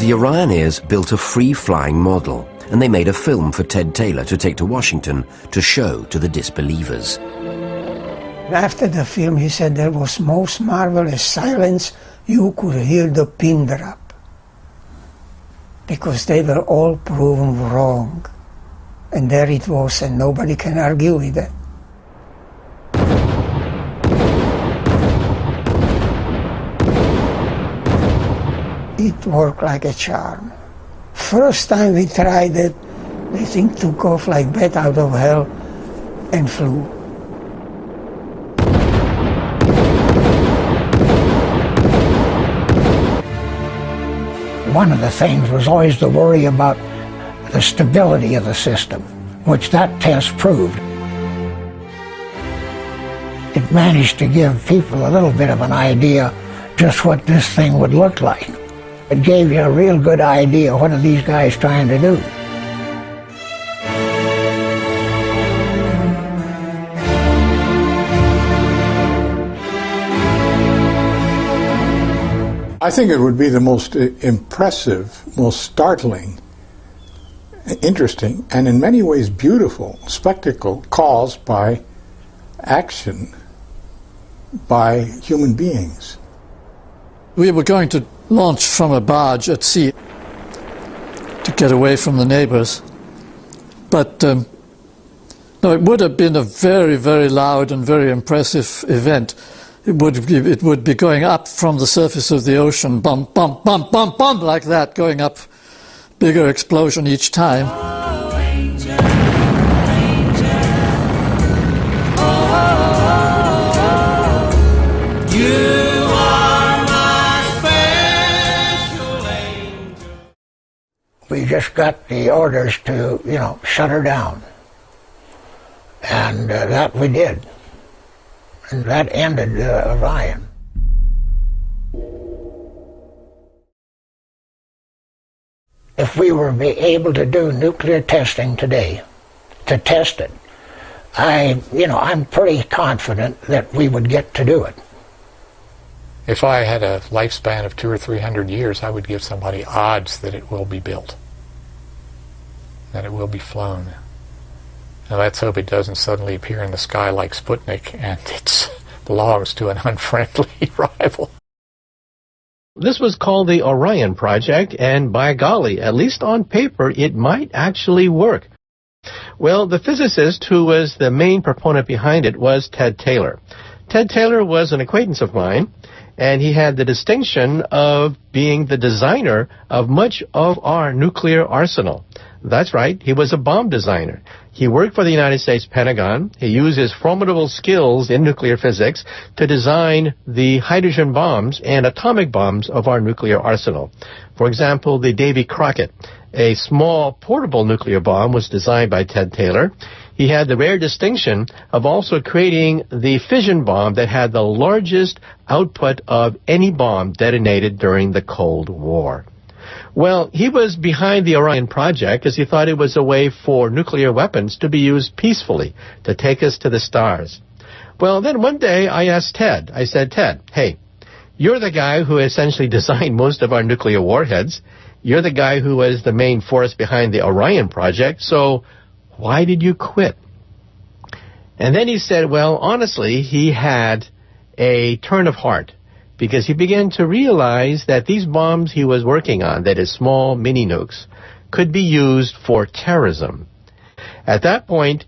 The Orioneers built a free-flying model, and they made a film for Ted Taylor to take to Washington to show to the disbelievers. After the film, he said there was most marvelous silence. You could hear the pin drop. because they were all proven wrong. And there it was, and nobody can argue with that. It worked like a charm. First time we tried it, the thing took off like bat out of hell and flew. One of the things was always the worry about the stability of the system, which that test proved. It managed to give people a little bit of an idea just what this thing would look like. It gave you a real good idea, what are these guys trying to do? I think it would be the most impressive, most startling, interesting, and in many ways beautiful spectacle caused by action by human beings. We were going to launch from a barge at sea to get away from the neighbors. But no, it would have been a very, very loud and very impressive event. It would be going up from the surface of the ocean, bump, bump, bump, bump, bump, like that, going up, bigger explosion each time. We just got the orders to, shut her down. And that we did. And that ended Orion. If we were able to do nuclear testing today, to test it, I'm pretty confident that we would get to do it. If I had a lifespan of 200 or 300 years, I would give somebody odds that it will be built, that it will be flown. Now let's hope it doesn't suddenly appear in the sky like Sputnik and it belongs to an unfriendly rival. This was called the Orion Project, and by golly, at least on paper, it might actually work. Well, the physicist who was the main proponent behind it was Ted Taylor. Ted Taylor was an acquaintance of mine, and he had the distinction of being the designer of much of our nuclear arsenal. That's right, he was a bomb designer. He worked for the United States Pentagon. He used his formidable skills in nuclear physics to design the hydrogen bombs and atomic bombs of our nuclear arsenal. For example, the Davy Crockett, a small portable nuclear bomb, was designed by Ted Taylor. He had the rare distinction of also creating the fission bomb that had the largest output of any bomb detonated during the Cold War. Well, he was behind the Orion Project because he thought it was a way for nuclear weapons to be used peacefully, to take us to the stars. Well, then one day I asked Ted, I said, Ted, hey, you're the guy who essentially designed most of our nuclear warheads. You're the guy who was the main force behind the Orion Project, so why did you quit? And then he said, well, honestly, he had a turn of heart, because he began to realize that these bombs he was working on, that is small mini nukes, could be used for terrorism. At that point,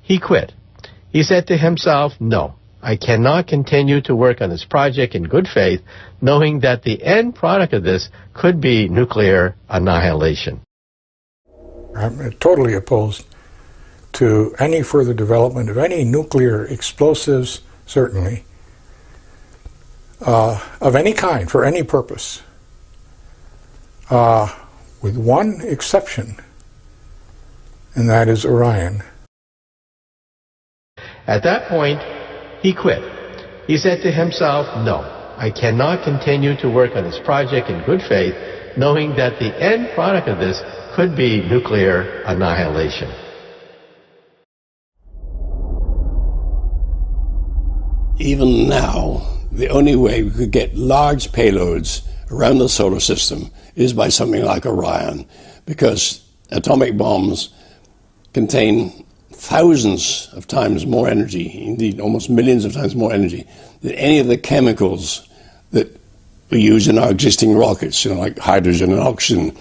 he quit. He said to himself, no, I cannot continue to work on this project in good faith, knowing that the end product of this could be nuclear annihilation. I'm totally opposed to any further development of any nuclear explosives, certainly, of any kind, for any purpose, with one exception, and that is Orion. At that point, he quit. He said to himself, no, I cannot continue to work on this project in good faith, knowing that the end product of this could be nuclear annihilation. Even now, the only way we could get large payloads around the solar system is by something like Orion, because atomic bombs contain thousands of times more energy, indeed almost millions of times more energy, than any of the chemicals that we use in our existing rockets, like hydrogen and oxygen.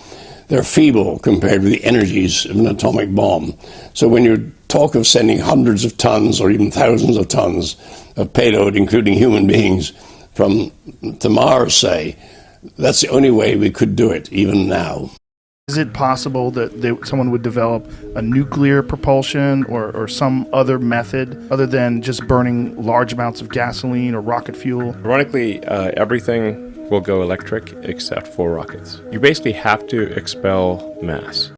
they're feeble compared with the energies of an atomic bomb. So when you talk of sending hundreds of tons or even thousands of tons of payload, including human beings, to Mars, say, that's the only way we could do it, even now. Is it possible that someone would develop a nuclear propulsion or some other method other than just burning large amounts of gasoline or rocket fuel? Ironically, everything will go electric except for rockets. You basically have to expel mass.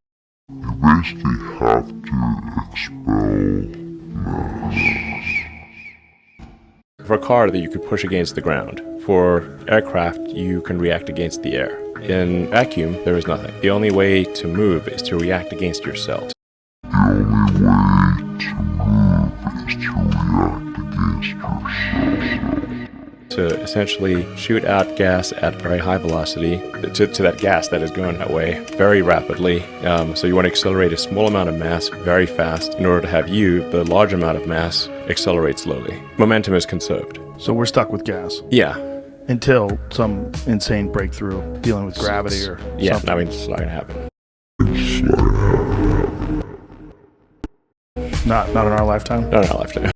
For a car that you could push against the ground. For aircraft, you can react against the air. In vacuum, there is nothing. The only way to move is to react against yourself. To essentially shoot out gas at very high velocity to that gas that is going that way very rapidly. So you want to accelerate a small amount of mass very fast in order to have the large amount of mass, accelerate slowly. Momentum is conserved. So we're stuck with gas? Yeah. Until some insane breakthrough dealing with gravity or something. I mean, it's not going to happen. Not in our lifetime? Not in our lifetime.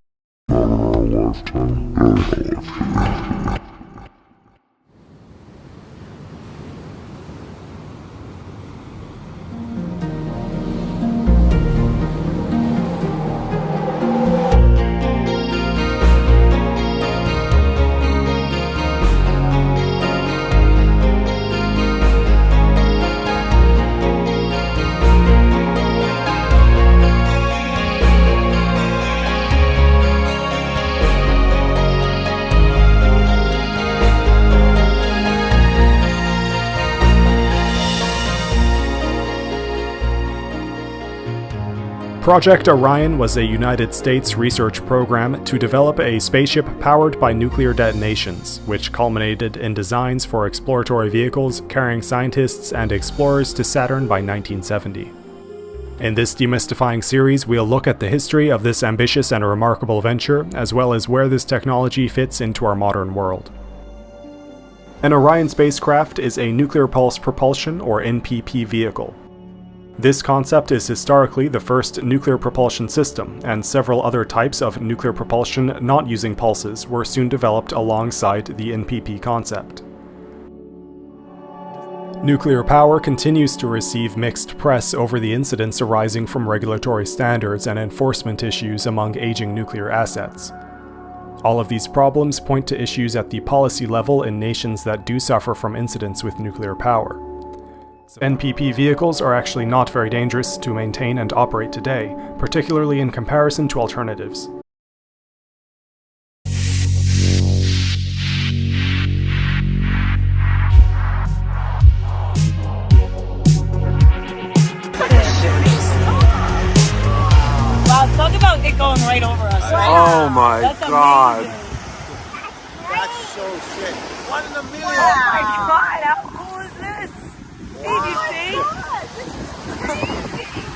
Project Orion was a United States research program to develop a spaceship powered by nuclear detonations, which culminated in designs for exploratory vehicles carrying scientists and explorers to Saturn by 1970. In this demystifying series, we'll look at the history of this ambitious and remarkable venture, as well as where this technology fits into our modern world. An Orion spacecraft is a nuclear pulse propulsion, or NPP vehicle. This concept is historically the first nuclear propulsion system, and several other types of nuclear propulsion not using pulses were soon developed alongside the NPP concept. Nuclear power continues to receive mixed press over the incidents arising from regulatory standards and enforcement issues among aging nuclear assets. All of these problems point to issues at the policy level in nations that do suffer from incidents with nuclear power. NPP vehicles are actually not very dangerous to maintain and operate today, particularly in comparison to alternatives. Wow, talk about it going right over us. Right? Oh my God. Amazing. That's so sick. 1 in a million. Oh my God, how cool is this? Wow. BBC?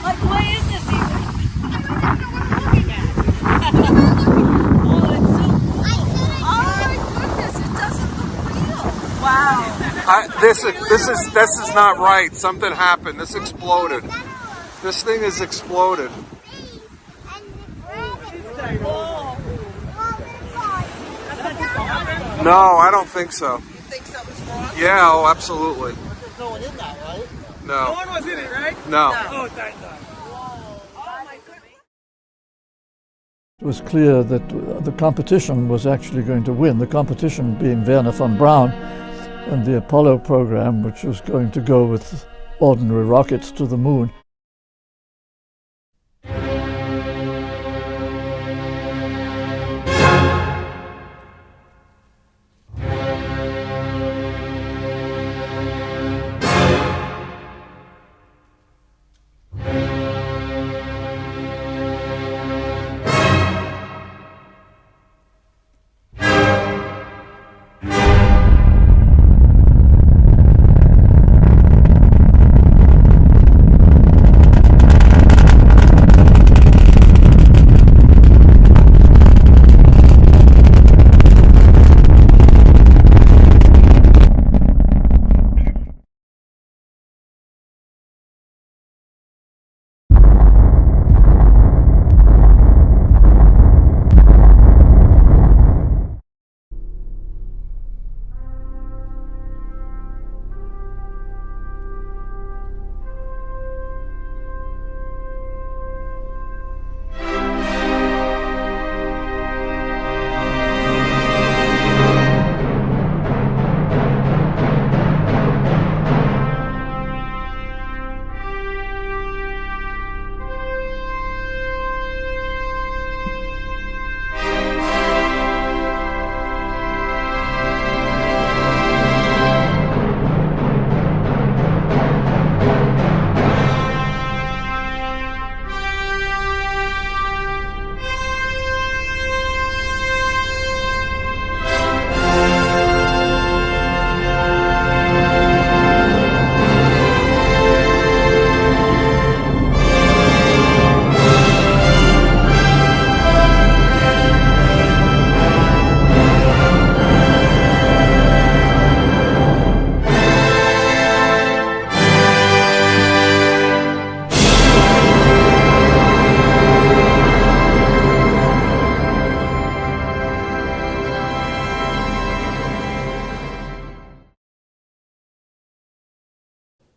Like, what is this even? Oh, it's so cool. Oh my goodness, it doesn't look real. Wow. This is not right. Something happened. This exploded. This thing is exploded. No, I don't think so. You think something's wrong? Yeah, oh, absolutely. There's no one in that, right? No. No one was in it, right? No. Oh, thank God. Oh my goodness. It was clear that the competition was actually going to win, the competition being Wernher von Braun and the Apollo program, which was going to go with ordinary rockets to the moon.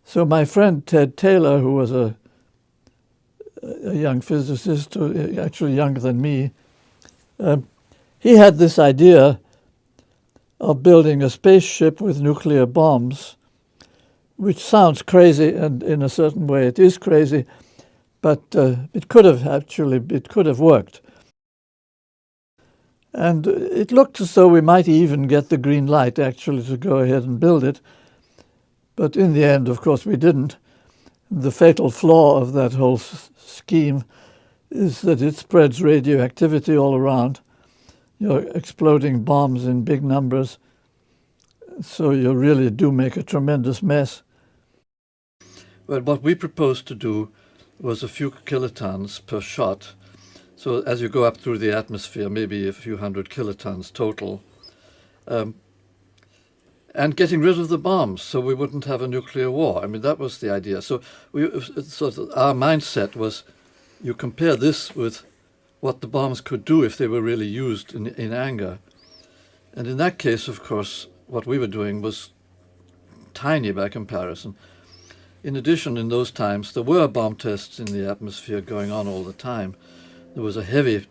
So my friend Ted Taylor, who was a young physicist, actually younger than me, he had this idea of building a spaceship with nuclear bombs, which sounds crazy, and in a certain way it is crazy, but it could have worked. And it looked as though we might even get the green light actually to go ahead and build it. But in the end, of course, we didn't. The fatal flaw of that whole scheme is that it spreads radioactivity all around. You're exploding bombs in big numbers, so you really do make a tremendous mess. Well, what we proposed to do was a few kilotons per shot. So as you go up through the atmosphere, maybe a few hundred kilotons total, and getting rid of the bombs so we wouldn't have a nuclear war. I mean, that was the idea. So our mindset was, you compare this with what the bombs could do if they were really used in anger. And in that case, of course, what we were doing was tiny by comparison. In addition, in those times, there were bomb tests in the atmosphere going on all the time. There was a heavy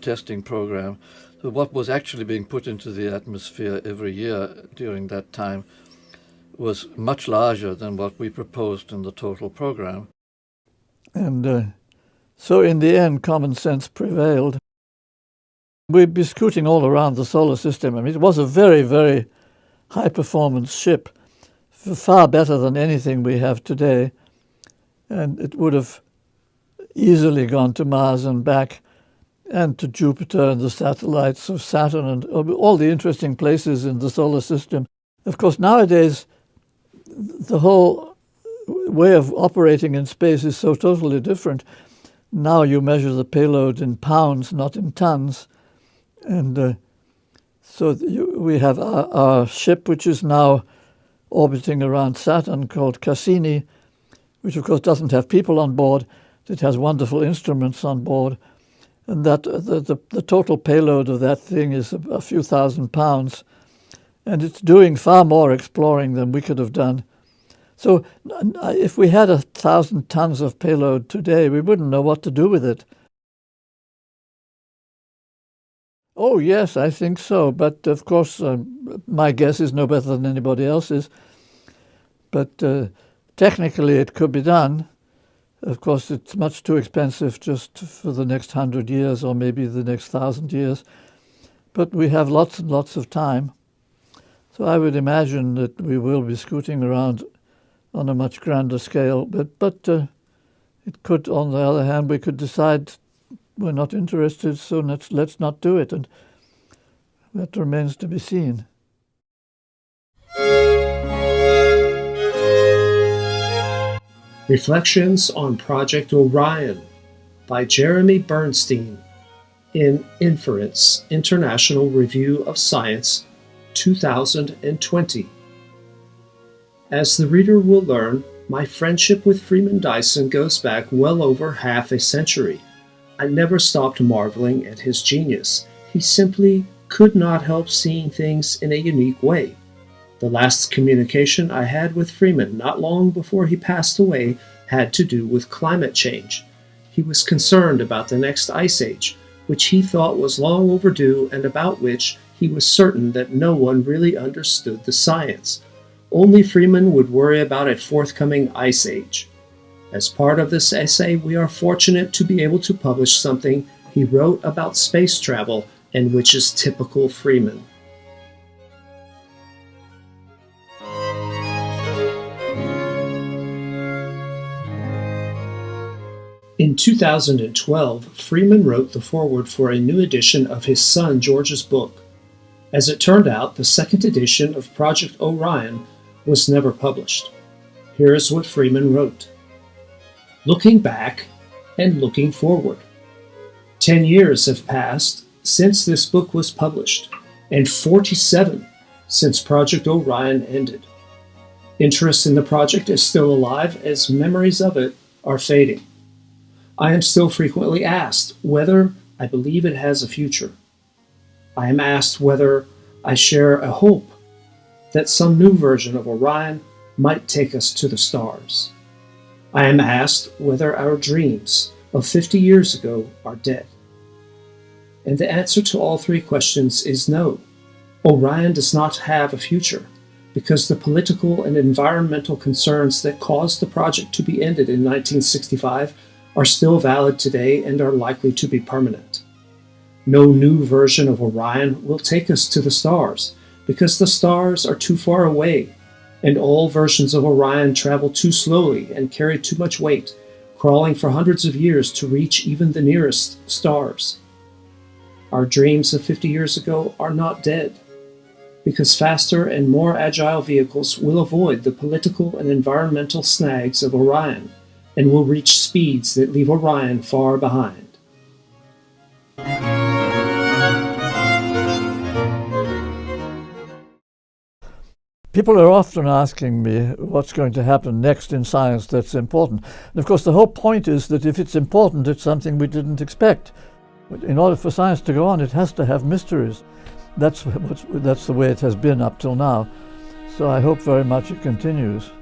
testing program. So what was actually being put into the atmosphere every year during that time was much larger than what we proposed in the total program. And so in the end, common sense prevailed. We'd be scooting all around the solar system. I mean, it was a very, very high-performance ship, far better than anything we have today. And it would have easily gone to Mars and back, and to Jupiter and the satellites of Saturn and all the interesting places in the solar system. Of course, nowadays, the whole way of operating in space is so totally different. Now you measure the payload in pounds, not in tons. And we have our ship, which is now orbiting around Saturn, called Cassini, which of course doesn't have people on board. It has wonderful instruments on board. And that the total payload of that thing is a few thousand pounds. And it's doing far more exploring than we could have done. So if we had 1,000 tons of payload today, we wouldn't know what to do with it. Oh, yes, I think so. But, of course, my guess is no better than anybody else's. But technically it could be done. Of course, it's much too expensive just for the next 100 years or maybe the next 1,000 years. But we have lots and lots of time. So I would imagine that we will be scooting around on a much grander scale. But it could, on the other hand, we could decide we're not interested, so let's not do it. And that remains to be seen. Reflections on Project Orion by Jeremy Bernstein in Inference, International Review of Science, 2020. As the reader will learn, my friendship with Freeman Dyson goes back well over half a century. I never stopped marveling at his genius. He simply could not help seeing things in a unique way. The last communication I had with Freeman not long before he passed away had to do with climate change. He was concerned about the next ice age, which he thought was long overdue and about which he was certain that no one really understood the science. Only Freeman would worry about a forthcoming ice age. As part of this essay, we are fortunate to be able to publish something he wrote about space travel and which is typical Freeman. In 2012, Freeman wrote the foreword for a new edition of his son George's book. As it turned out, the second edition of Project Orion was never published. Here is what Freeman wrote. Looking back and looking forward. 10 years have passed since this book was published, and 47 since Project Orion ended. Interest in the project is still alive as memories of it are fading. I am still frequently asked whether I believe it has a future. I am asked whether I share a hope that some new version of Orion might take us to the stars. I am asked whether our dreams of 50 years ago are dead. And the answer to all three questions is no. Orion does not have a future, because the political and environmental concerns that caused the project to be ended in 1965 are still valid today and are likely to be permanent. No new version of Orion will take us to the stars, because the stars are too far away, and all versions of Orion travel too slowly and carry too much weight, crawling for hundreds of years to reach even the nearest stars. Our dreams of 50 years ago are not dead, because faster and more agile vehicles will avoid the political and environmental snags of Orion and will reach speeds that leave Orion far behind. People are often asking me what's going to happen next in science that's important. And of course, the whole point is that if it's important, it's something we didn't expect. In order for science to go on, it has to have mysteries. That's the way it has been up till now. So I hope very much it continues.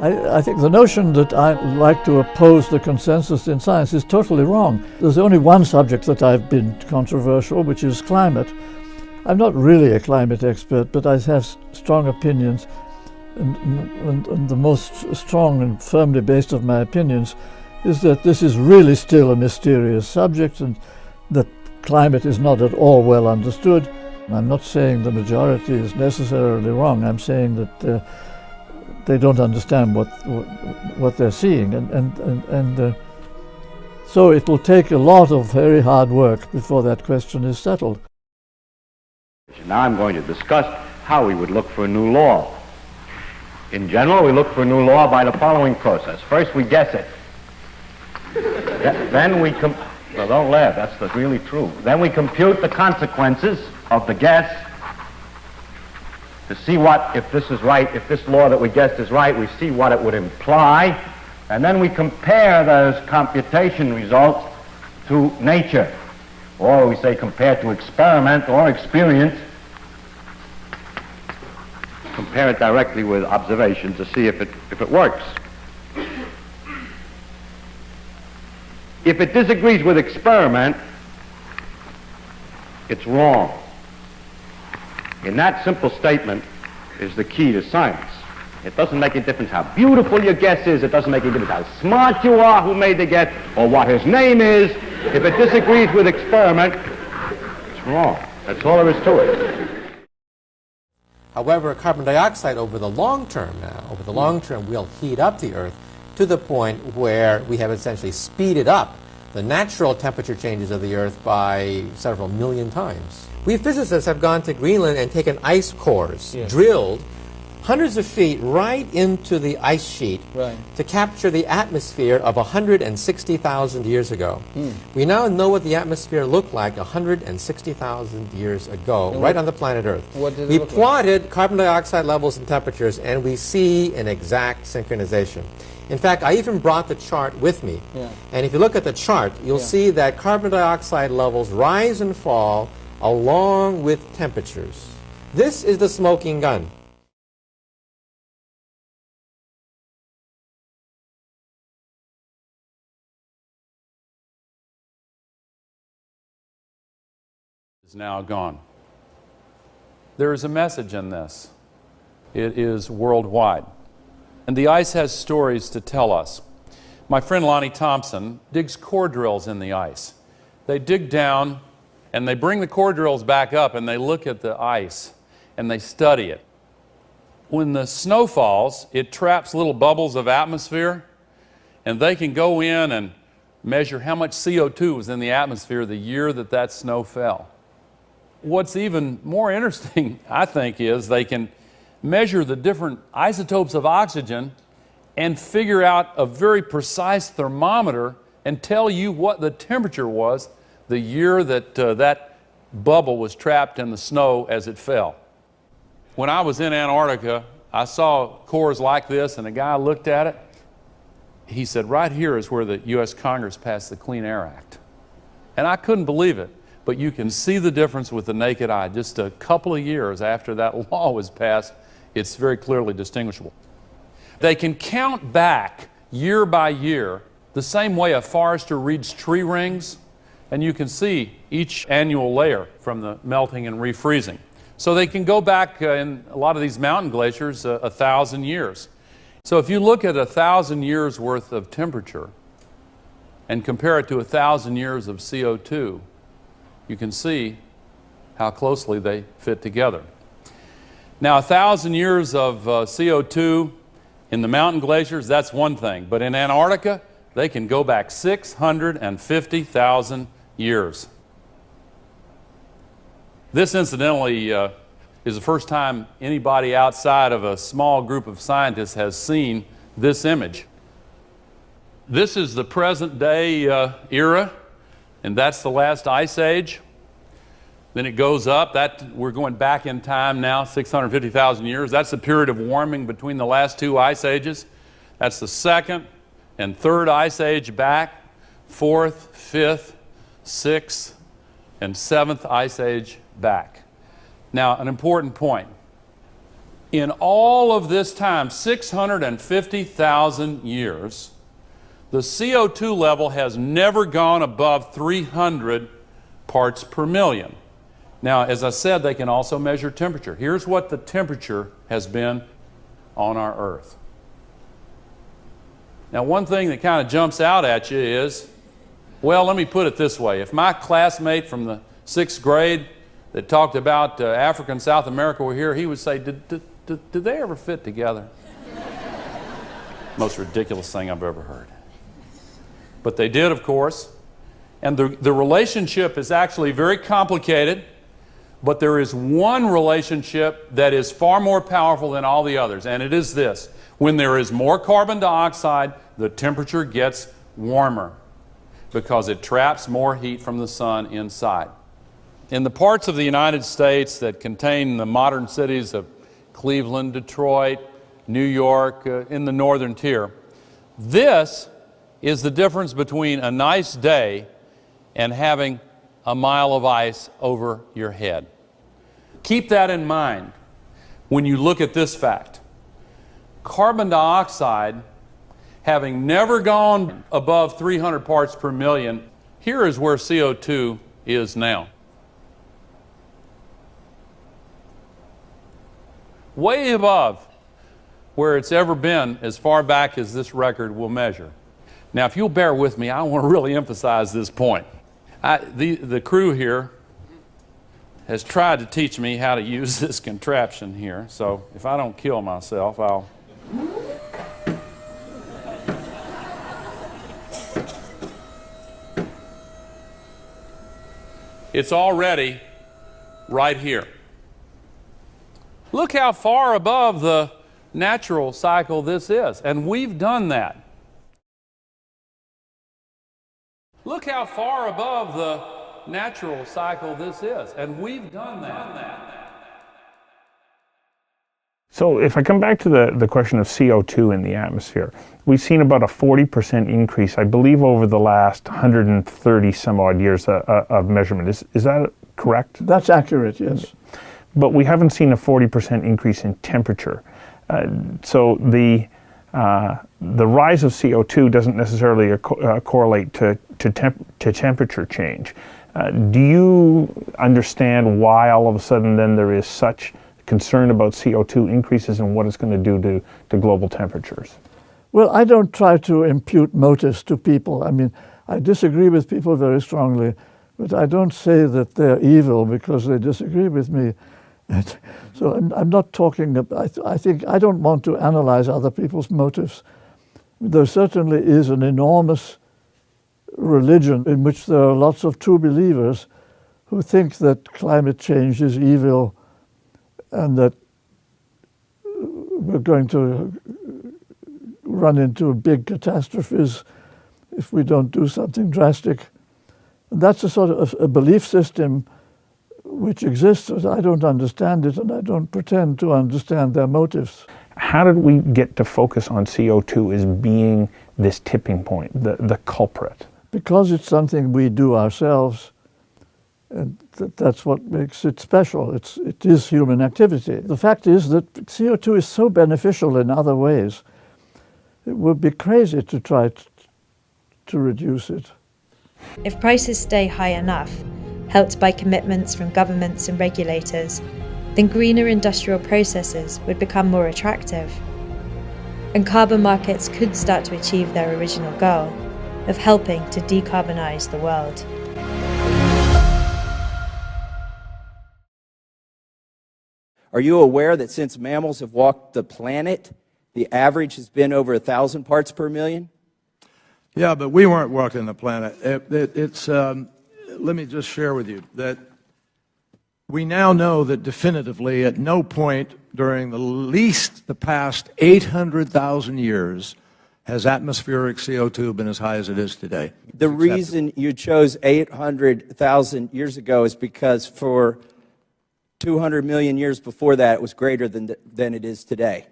I think the notion that I like to oppose the consensus in science is totally wrong. There's only one subject that I've been controversial, which is climate. I'm not really a climate expert, but I have strong opinions, and the most strong and firmly based of my opinions is that this is really still a mysterious subject and that climate is not at all well understood. I'm not saying the majority is necessarily wrong. I'm saying that they don't understand what they're seeing, and so it will take a lot of very hard work before that question is settled. Now I'm going to discuss how we would look for a new law. In general, we look for a new law by the following process. First, we guess it. Then we well, don't laugh, that's really true. Then we compute the consequences of the guess to see what, if this is right, if this law that we guessed is right, we see what it would imply, and then we compare those computation results to nature, or we say compare to experiment or experience, compare it directly with observation to see if it works. If it disagrees with experiment, it's wrong. In that simple statement is the key to science. It doesn't make a difference how beautiful your guess is, it doesn't make a difference how smart you are who made the guess, or what his name is. If it disagrees with experiment, it's wrong. That's all there is to it. However, carbon dioxide over the long term will heat up the Earth to the point where we have essentially speeded up the natural temperature changes of the Earth by several million times. We physicists have gone to Greenland and taken ice cores, drilled hundreds of feet right into the ice sheet to capture the atmosphere of 160,000 years ago. We now know what the atmosphere looked like 160,000 years ago, right on the planet Earth. We plotted carbon dioxide levels and temperatures, and we see an exact synchronization. In fact, I even brought the chart with me. And if you look at the chart, you'll see that carbon dioxide levels rise and fall along with temperatures. This is the smoking gun. Is now gone. There is a message in this. It is worldwide. And the ice has stories to tell us. My friend Lonnie Thompson digs core drills in the ice. They dig down and they bring the core drills back up and they look at the ice and they study it. When the snow falls, it traps little bubbles of atmosphere, and they can go in and measure how much CO2 was in the atmosphere the year that that snow fell. What's even more interesting, I think, is they can measure the different isotopes of oxygen and figure out a very precise thermometer and tell you what the temperature was the year that that bubble was trapped in the snow as it fell. When I was in Antarctica, I saw cores like this, and a guy looked at it. He said, right here is where the U.S. Congress passed the Clean Air Act. And I couldn't believe it. But you can see the difference with the naked eye. Just a couple of years after that law was passed, it's very clearly distinguishable. They can count back year by year the same way a forester reads tree rings, and you can see each annual layer from the melting and refreezing. So they can go back in a lot of these mountain glaciers 1,000 years. So if you look at 1,000 years worth of temperature and compare it to 1,000 years of CO2, you can see how closely they fit together. Now, 1,000 years of CO2 in the mountain glaciers, that's one thing. But in Antarctica, they can go back 650,000 years. This, incidentally, is the first time anybody outside of a small group of scientists has seen this image. This is the present day era, and that's the last ice age. Then it goes up. We're going back in time now, 650,000 years. That's the period of warming between the last two ice ages. That's the second and third ice age back, fourth, fifth, sixth, and seventh ice age back. Now, an important point. In all of this time, 650,000 years, the CO2 level has never gone above 300 parts per million. Now, as I said, they can also measure temperature. Here's what the temperature has been on our Earth. Now, one thing that kind of jumps out at you is, well, let me put it this way. If my classmate from the 6th grade that talked about Africa and South America were here, he would say, did they ever fit together? Most ridiculous thing I've ever heard. But they did, of course. And the relationship is actually very complicated. But there is one relationship that is far more powerful than all the others, and it is this. When there is more carbon dioxide, the temperature gets warmer because it traps more heat from the sun inside. In the parts of the United States that contain the modern cities of Cleveland, Detroit, New York, in the northern tier, this is the difference between a nice day and having a mile of ice over your head. Keep that in mind when you look at this fact. Carbon dioxide, having never gone above 300 parts per million, here is where CO2 is now. Way above where it's ever been as far back as this record will measure. Now, if you'll bear with me, I want to really emphasize this point. The crew here has tried to teach me how to use this contraption here, so if I don't kill myself, I'll... It's already right here. Look how far above the natural cycle this is, and we've done that. Look how far above the natural cycle this is, and we've done that. So if I come back to the question of CO2 in the atmosphere, we've seen about a 40% increase, I believe, over the last 130 some odd years of measurement. Is that correct? That's accurate, yes. But we haven't seen a 40% increase in temperature. So the rise of CO2 doesn't necessarily correlate to temperature change. Do you understand why all of a sudden then there is such concern about CO2 increases and what it's going to do to global temperatures? Well, I don't try to impute motives to people. I mean, I disagree with people very strongly, but I don't say that they're evil because they disagree with me. So I'm not talking about, I think I don't want to analyze other people's motives. There certainly is an enormous religion in which there are lots of true believers who think that climate change is evil and that we're going to run into big catastrophes if we don't do something drastic. And that's a sort of a belief system which exists. I don't understand it, and I don't pretend to understand their motives. How did we get to focus on CO2 as being this tipping point, the culprit? Because it's something we do ourselves, And that's what makes it special. It is human activity. The fact is that CO2 is so beneficial in other ways. It would be crazy to try to reduce it. If prices stay high enough, helped by commitments from governments and regulators, then greener industrial processes would become more attractive. And carbon markets could start to achieve their original goal of helping to decarbonize the world. Are you aware that since mammals have walked the planet, the average has been over 1,000 parts per million? Yeah, but we weren't walking the planet. Let me just share with you that we now know that definitively at no point during the past 800,000 years has atmospheric CO2 been as high as it is today. The reason you chose 800,000 years ago is because for 200 million years before that, it was greater than it is today.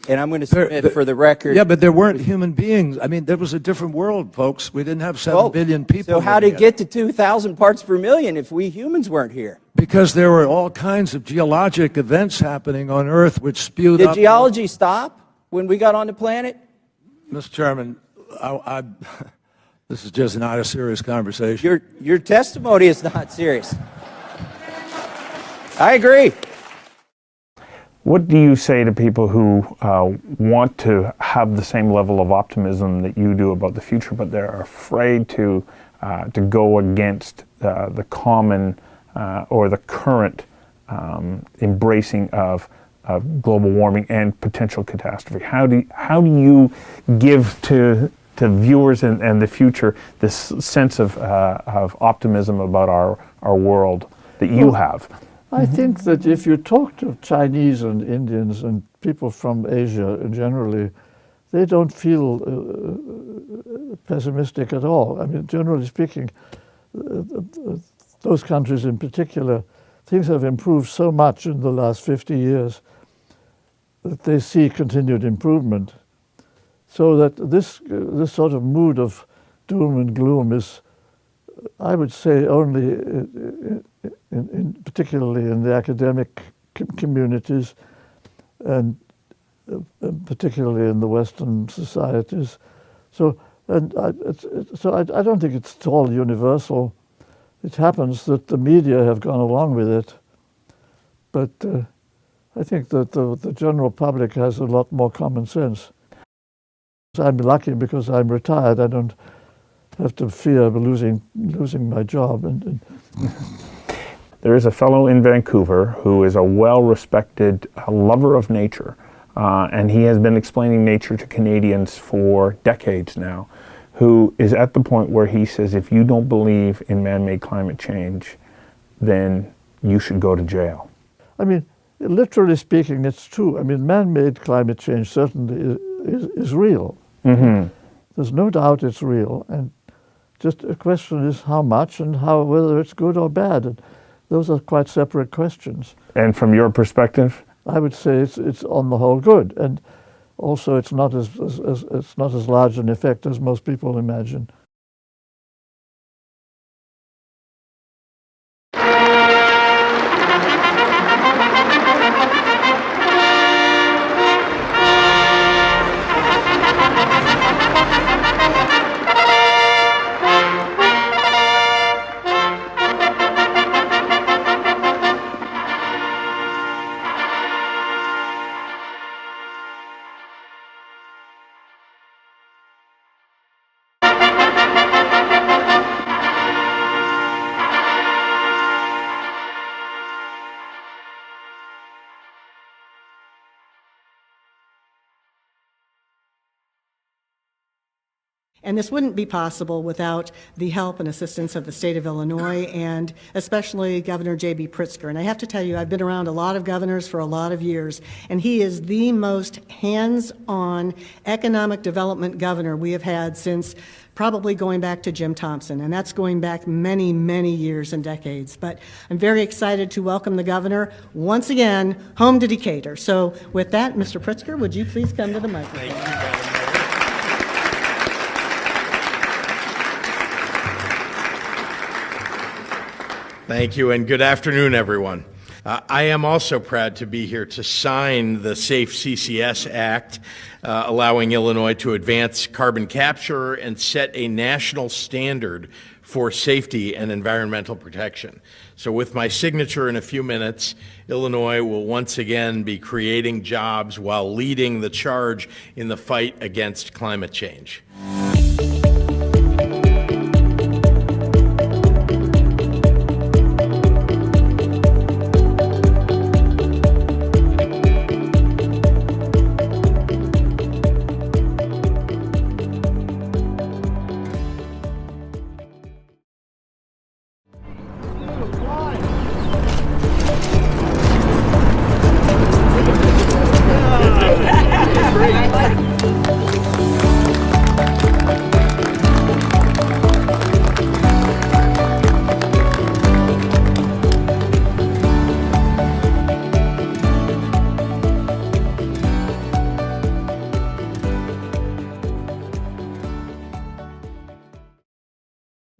And I'm going to submit for the record. Yeah, but there weren't human beings. I mean, there was a different world, folks. We didn't have 7 billion people. So how did it get to 2,000 parts per million if we humans weren't here? Because there were all kinds of geologic events happening on Earth which spewed up. Did geology stop when we got on the planet? Mr. Chairman, this is just not a serious conversation. Your testimony is not serious. I agree. What do you say to people who want to have the same level of optimism that you do about the future, but they're afraid to go against the common or the current embracing of global warming and potential catastrophe? How do you give to viewers and the future this sense of optimism about our world that you have? I think that if you talk to Chinese and Indians and people from Asia generally, they don't feel pessimistic at all. I mean, generally speaking, those countries in particular, things have improved so much in the last 50 years that they see continued improvement. So that this sort of mood of doom and gloom is, I would say, only particularly in the academic communities and particularly in the Western societies. So I don't think it's at all universal. It happens that the media have gone along with it, but I think that the general public has a lot more common sense. I'm lucky because I'm retired. I don't have to fear losing my job. There is a fellow in Vancouver who is a well-respected lover of nature, and he has been explaining nature to Canadians for decades now, who is at the point where he says, if you don't believe in man-made climate change, then you should go to jail. I mean, literally speaking, it's true. I mean, man-made climate change certainly is real. Mm-hmm. There's no doubt it's real, and just a question is how much and whether it's good or bad. And those are quite separate questions. And from your perspective? I would say it's on the whole good, and also it's not as large an effect as most people imagine. And this wouldn't be possible without the help and assistance of the state of Illinois and especially Governor J.B. Pritzker. And I have to tell you, I've been around a lot of governors for a lot of years, and he is the most hands-on economic development governor we have had since probably going back to Jim Thompson, and that's going back many, many years and decades. But I'm very excited to welcome the governor once again home to Decatur. So with that, Mr. Pritzker, would you please come to the microphone? Thank you, Governor. Thank you, and good afternoon, everyone. I am also proud to be here to sign the Safe CCS Act, allowing Illinois to advance carbon capture and set a national standard for safety and environmental protection. So with my signature in a few minutes, Illinois will once again be creating jobs while leading the charge in the fight against climate change.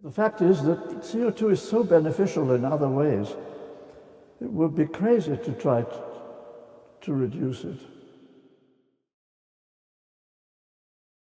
The fact is that CO2 is so beneficial in other ways, it would be crazy to try to reduce it.